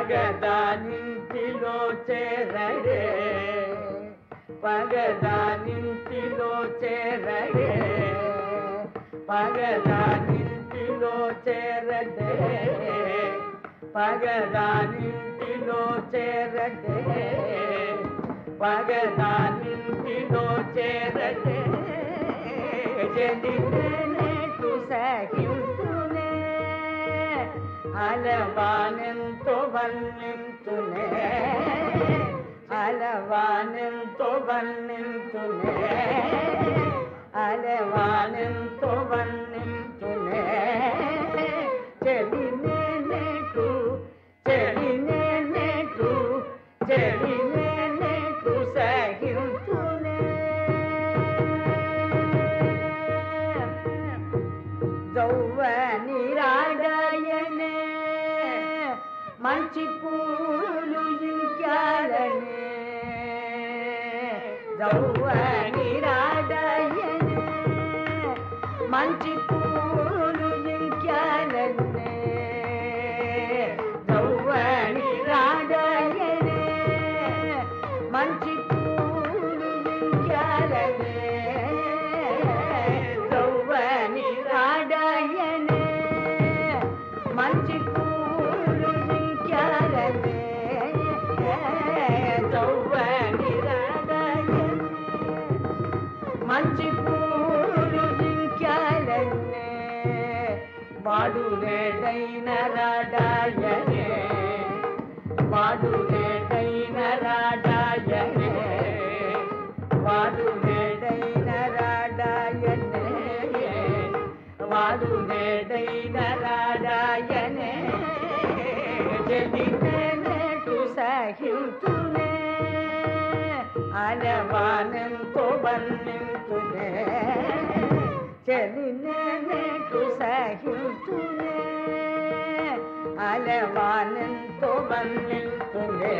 పగదానింటిలో చేరడే పగదానింటిలో చేరడే పగదానింటిలో చేరడే పగదానింటిలో చేరడే పగదానింటిలో చేరడే జడినేటు సహింతునే అలవానెంతో వర్ణింతునే అలవానెంతో వర్ణింతునే అలవానెంతో వర్ణింతునే చెలినేటు చెలినేటు చెలినేటు సహింతునే జౌవని రాడాయనే మంచి పూలు ఇంకాలనే జౌవని రాడాయనే మంచి పూలు ఇంకాలనే జౌవని రాడాయనే మంచి పూలు ఇంకాలనే జౌవని రాడాయనే మంచి పూలు ఇంకాలనే జౌవని రాడాయనే మంచి పూలు ఇంకాలనే వాడు నేడైన రాడాయనే వాడు నేడైన రాడాయనే వాడు నేడైన రాడాయనే వాడు నేడైన రాడాయనే జడినేటు సహింతునే అలవానెంతో వర్ణింతునే చెలినేటు సహింతునే అలవానెంతో వర్ణింతునే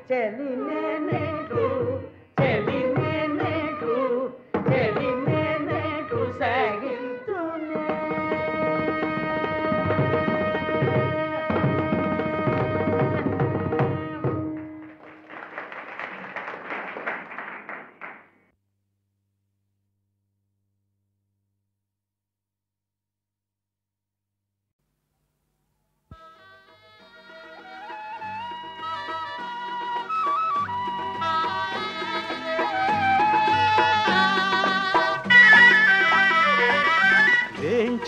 చెలినేటు చెలినేటు చెలినేటు సహింతునే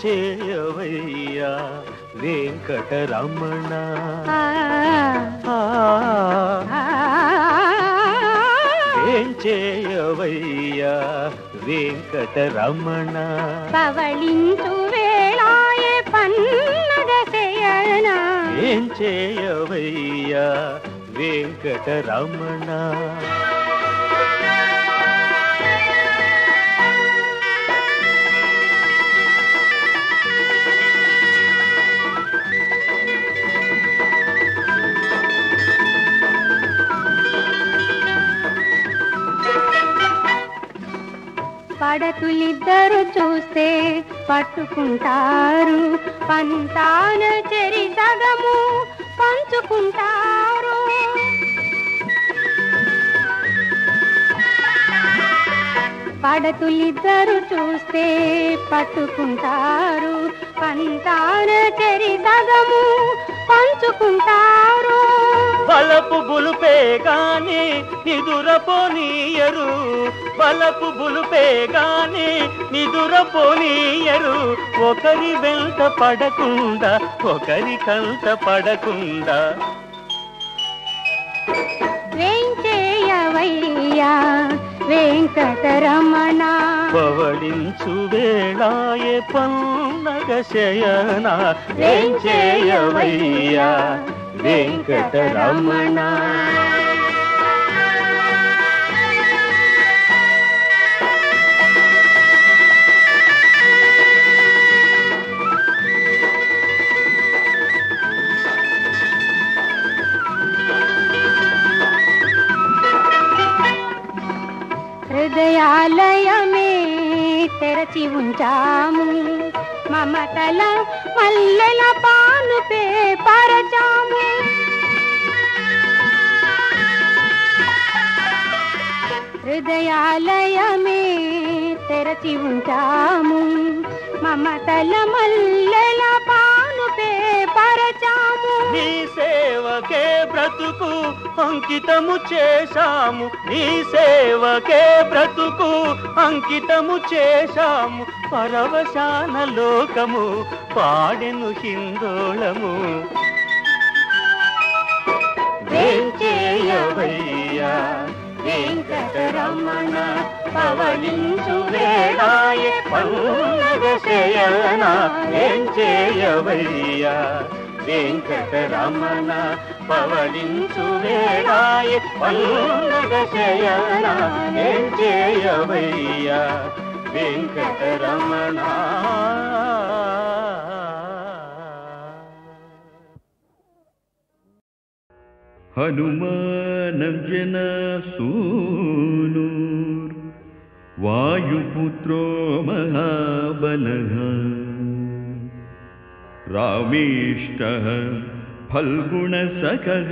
చేయవయ్యా వెంకటరమణ ఏం చేయవయ్యా వెంకటరమణ పవళించు వేళాయే పన్నగ శయన ఏం చేయవయ్యా వెంకటరమణ పడతులిద్దరు చూస్తే పట్టుకుంటారు పంతాన చెరి సగము పంచుకుంటారు పడతులిద్దరు చూస్తే పట్టుకుంటారు పంతాన చెరి సగము పంచుకుంటారు బలపు బులుపే గాని నిదురపోనీయరు బలపు బులుపే గాని నిదురపోనీయరు ఒకరి వెంట పడకుండా ఒకరి కంట పడకుండా వేంచేయవయ్యా వెంకటరమణ పవళించు వేళాయే పన్నగ శయన వేంచేయవయ్యా వెంకటరమణ హృదయాలయమే తెరచి ఉంచాము మమతల మల్లెల పాను పానుపే పరచాము. హృదయాలయమే తెరచి ఉంటాము, మమతల మల్లెల పానుపే పరచాము. నీ సేవకే బ్రతుకు అంకితము చేశాము, నీ సేవకే బ్రతుకు అంకితము చేశాము. పరవశాన లోకము పాడెను హిందోళము. వేంచేయవయ్యా వెంకటరమణ పవళించు వేళాయే పన్నగ శయన. వేంచేయవయ్యా వెంకటరమణ పవళించు వేళాయే పన్నగ శయన. వేంచేయవయ్యా వెంకటరమణ. హనుమానం జన సూనూర్ వాయుపుత్రో మహాబలః రామేష్టః ఫల్గుణసఖః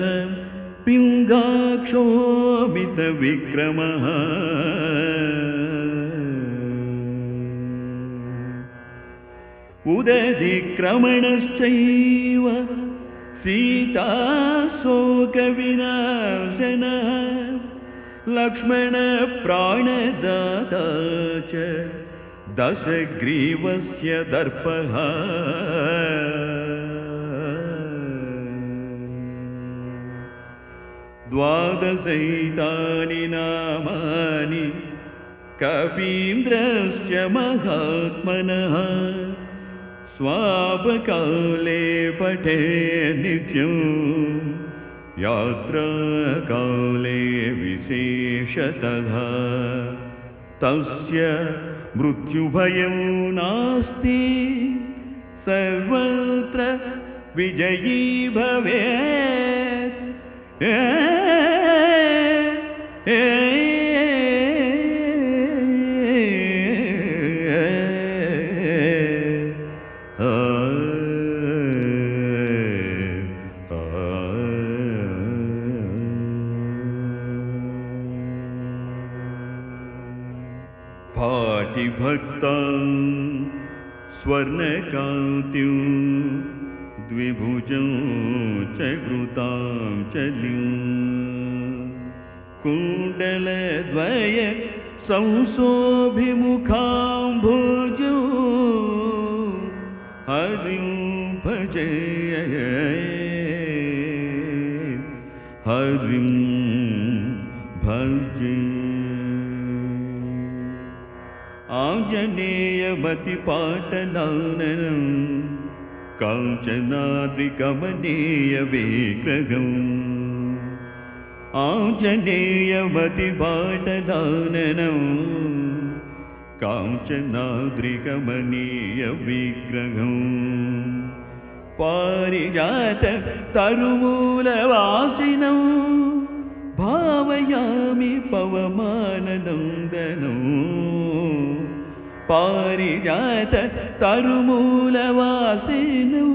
పింగాక్షోమిత విక్రమః ఉదధిక్రమణశ్చైవ सीता शोक विनाशनः लक्ष्मण प्राणदाता च दशग्रीवस्य दर्पः द्वादशैतानि नामानि कपीन्द्रस्य महात्मनः स्वापकाले पठे नित्यं यात्राकाले विशेषतः तस्य मृत्युभयं नास्ति सर्वत्र विजयी भवेत्। भक्तां स्वर्णकान्तिं द्विभुजं च कृतां चलिं कुण्डलद्वय संशोभिमुखाम्भुजौ हरिं भजे हरिं भजे। आञ्जनेयमतिपाटलाननं काञ्चनाद्रिकमनीयविग्रहम् आञ्जनेयमतिपाटलाननं काञ्चनाद्रिकमनीयविग्रहम् पारिजात तरुमूलवासिनं भावयामि पवमाननन्दनं पारिजात तरुमूलवासिनं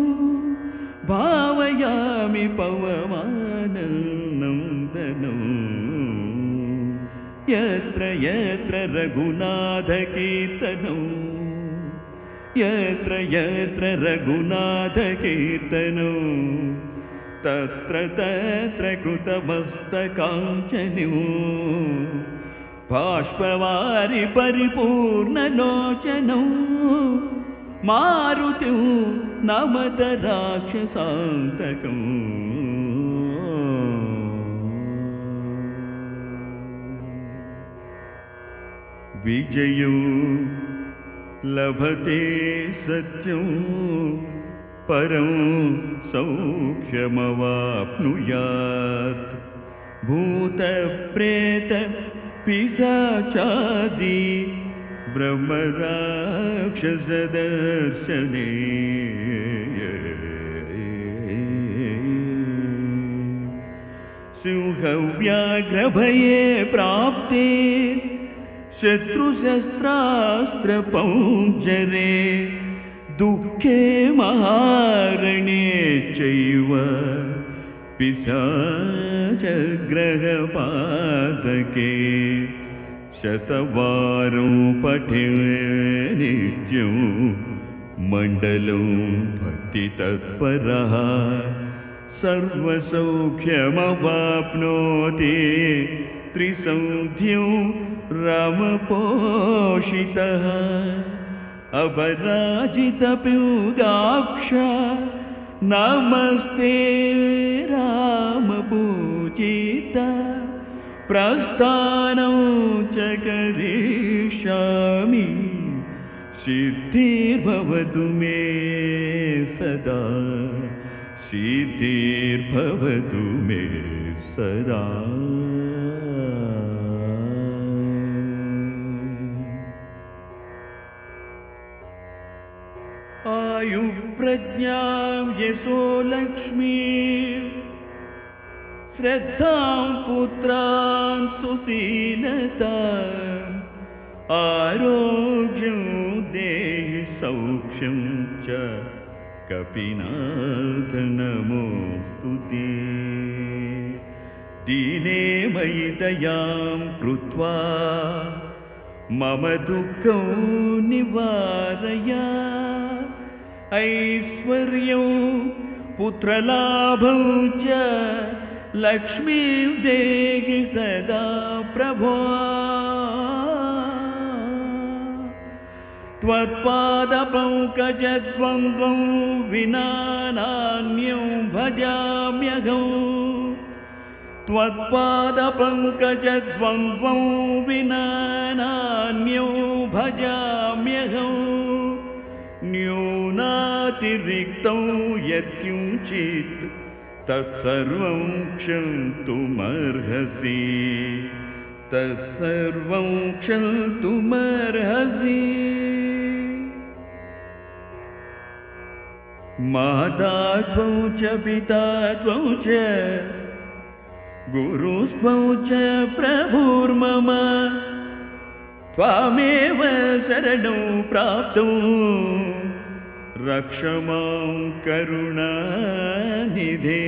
भावयामि पवमाननन्दनं यत्र यत्र रघुनाथकीर्तनं यत्र यत्र रघुनाथकीर्तनं तत्र तत्र कृतमस्तकाञ्चल्यो बाष्पवारि परिपूर्णलोचनौ मारुतिं नमत राक्षसान्तकम् विजयो लभते सत्यं परं सौख्यमवाप्नुयात् भूतप्रेत पिशाचादि ब्रह्मराक्षसदर्शने सिंहव्याघ्रभये प्राप्ते शत्रुशस्त्रास्त्रपौञ्जरे दुःखे महारणे चैव पिशाचग्रहपातके शतवारं पठे नित्यं मण्डलं भक्तितत्परः सर्वसौख्यमवाप्नोति त्रिसन्ध्यं रामपोषितः अपराजितप्यूगाक्ष नमस्ते रामपूजिता प्रस्थानं च करिष्यामि सिद्धिर्भवतु मे सदा सिद्धिर्भवतु मे सदा। आयुप्रज्ञां यशो लक्ष्मी श्रद्धां पुत्रान् सुशीलता आरोग्यं देहि सौख्यं च कपिनाथ नमोऽस्तु ते। दीने मयि दयां कृत्वा मम दुःखं निवारय ऐश्वर्यं पुत्रलाभं च लक्ष्मीं देहि सदा प्रभो। त्वत्पादपङ्कजद्वन्द्वं विना नान्यं भजाम्यहम् त्वत्पादपङ्कजद्वन्द्वं विना नान्यं भजाम्यहम् न्यूनातिरिक्तं यत्किञ्चित् तत्सर्वं क्षन्तुमर्हसि तत्सर्वं क्षन्तुमर्हसि। माता त्वं च पिता त्वं च गुरुस्त्वं च प्रभुर्मम त्वामेव शरणं प्राप्तुं रक्ष मां करुणानिधे।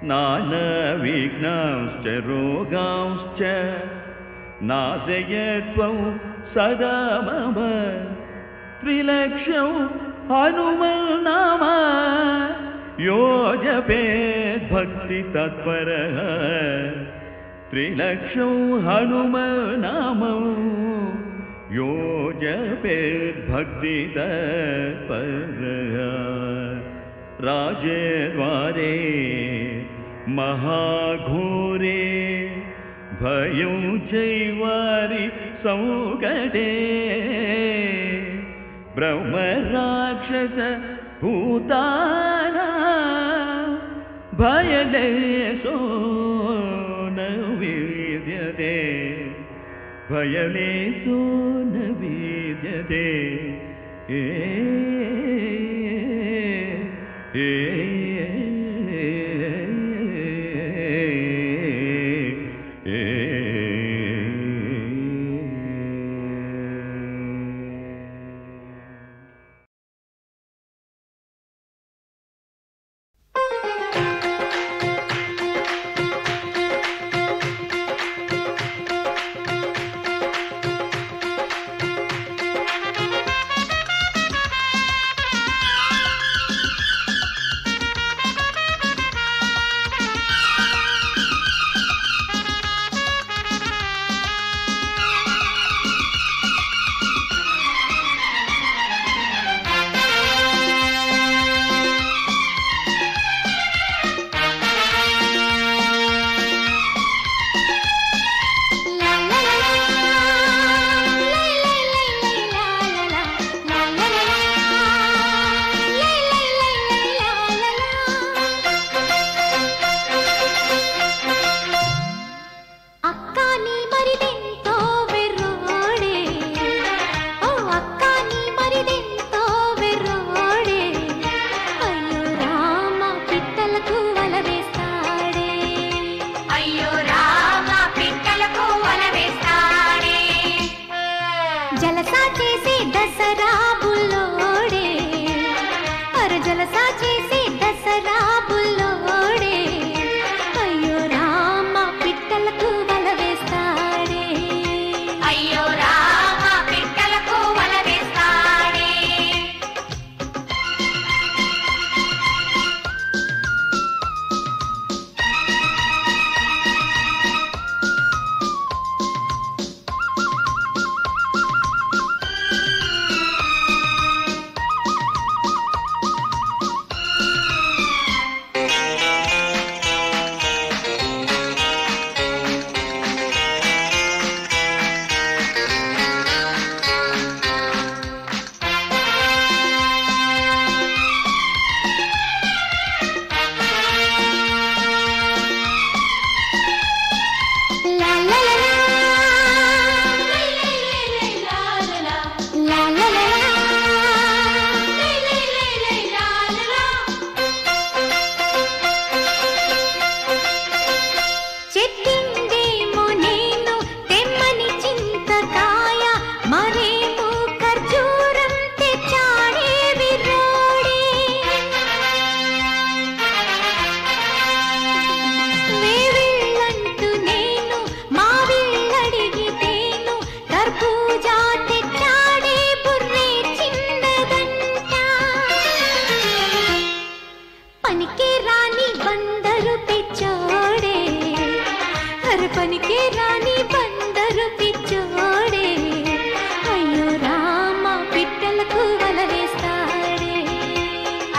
नानाविघ्नांश्च रोगांश्च नाशय त्वं सदा मम त्रिलक्षं हनुमन्नाम यो जपेत् भक्तितत्परः त्रिलक्षं हनुमन्नाम यो जपेत् भक्तितत्परः। राजद्वारे महाघोरे भयं चैवारि संकटे ब्रह्मराक्षस भूतानां भयलेशो न विद्यते भयलेशो न विद्यते। రాని బందరు పిచ్చోడే అయ్యో రామ పిట్టలకు వల వేస్తాడే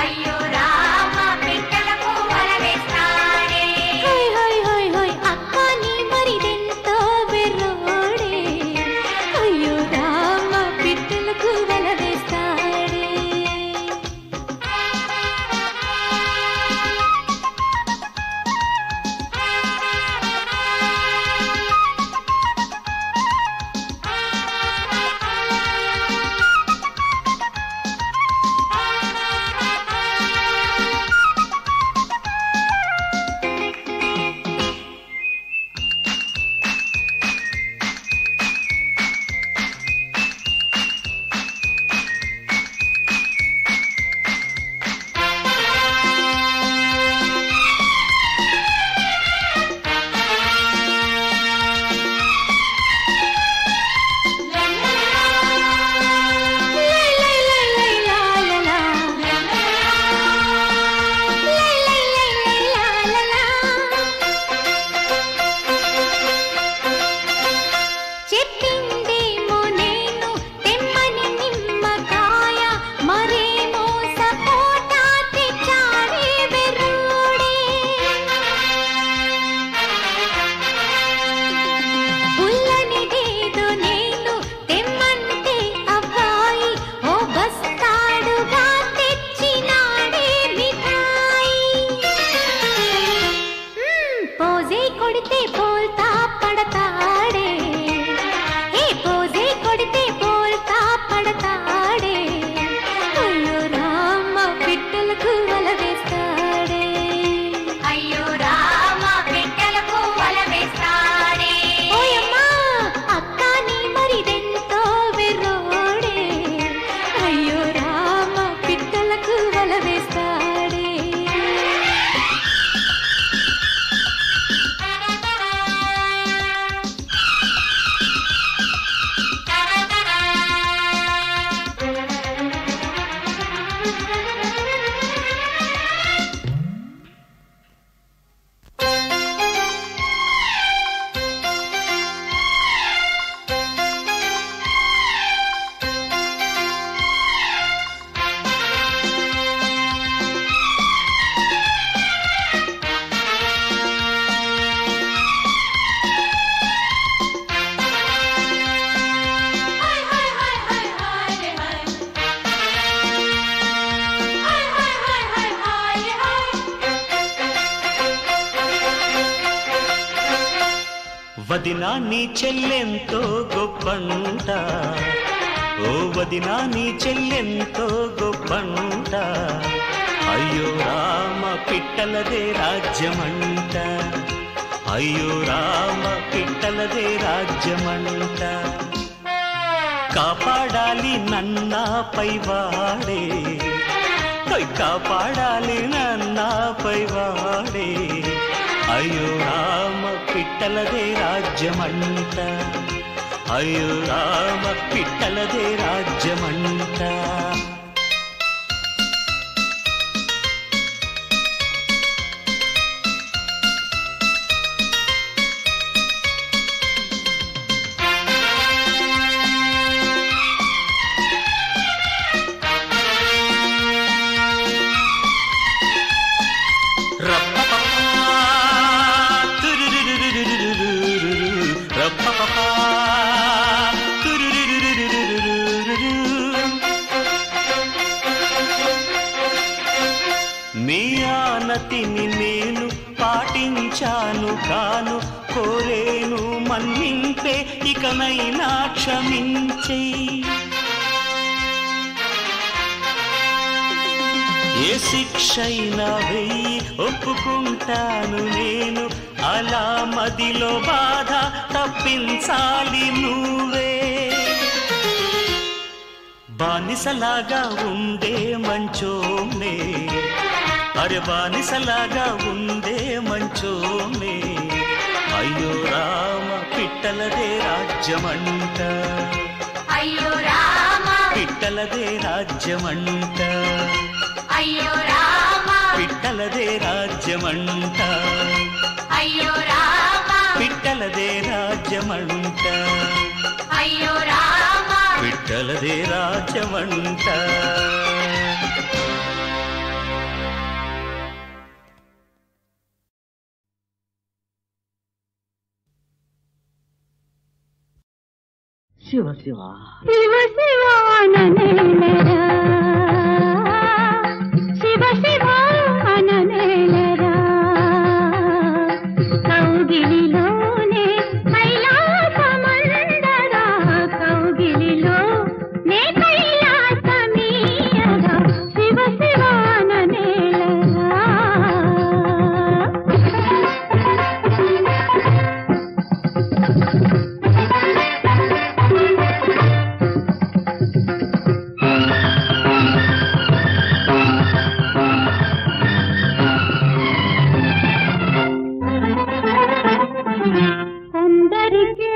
అయ్యో రామ పిట్టలకు వల వేస్తాడే హోయ్ హోయ్ హోయ్ హోయ్ అక్క నీ మరిదెంతో బెర్రోడే అయ్యో రామ పిట్టలకు వల వేస్తాడే వదినా నీ చెల్లెంతో గొప్పంట ఓ వదినా నీ చెల్లెంతో గొప్పంట అయ్యో రామ పిట్టలదే రాజ్యమంట అయ్యో రామ పిట్టలదే రాజ్యమంట కాపాడాలి నన్నాపై వాడే కాపాడాలి నన్నాపై వాడే అయ్యో రామ పిట్టలదే రాజ్యమంట అయ్యో రామ పిట్టలదే రాజ్యమంట నీ ఆనతిని నేను పాటించాను కాను కోరేను మన్నింపే ఇకనైనా క్షమించే ఏ శిక్షైనా వెయ్యి ఒప్పుకుంటాను నేను అలా మదిలో బాధ తప్పించాలి నువ్వే బానిసలాగా ఉండే మంచోనే అరే బానిసలాగా ఉండే మంచోనే అయ్యో రామ పిట్టలదే రాజ్యమంట అయ్యో రామ పిట్టలదే రాజ్యమంట అయ్యో రామ పిట్టలదే రాజ్యమంట అయ్యో రామ పిట్టల విట్టలదే రాజ్యమంట అయ్యో రామ విట్టలదే రాజ్యమంట శివ శివ శివ శివాననేలరా శివ శివాననేలరా కౌగిలిలోనే కైలాసమందరా కౌగిలిలోనే కైలాసమీయగా శివ శివాననేలరా కొందరికే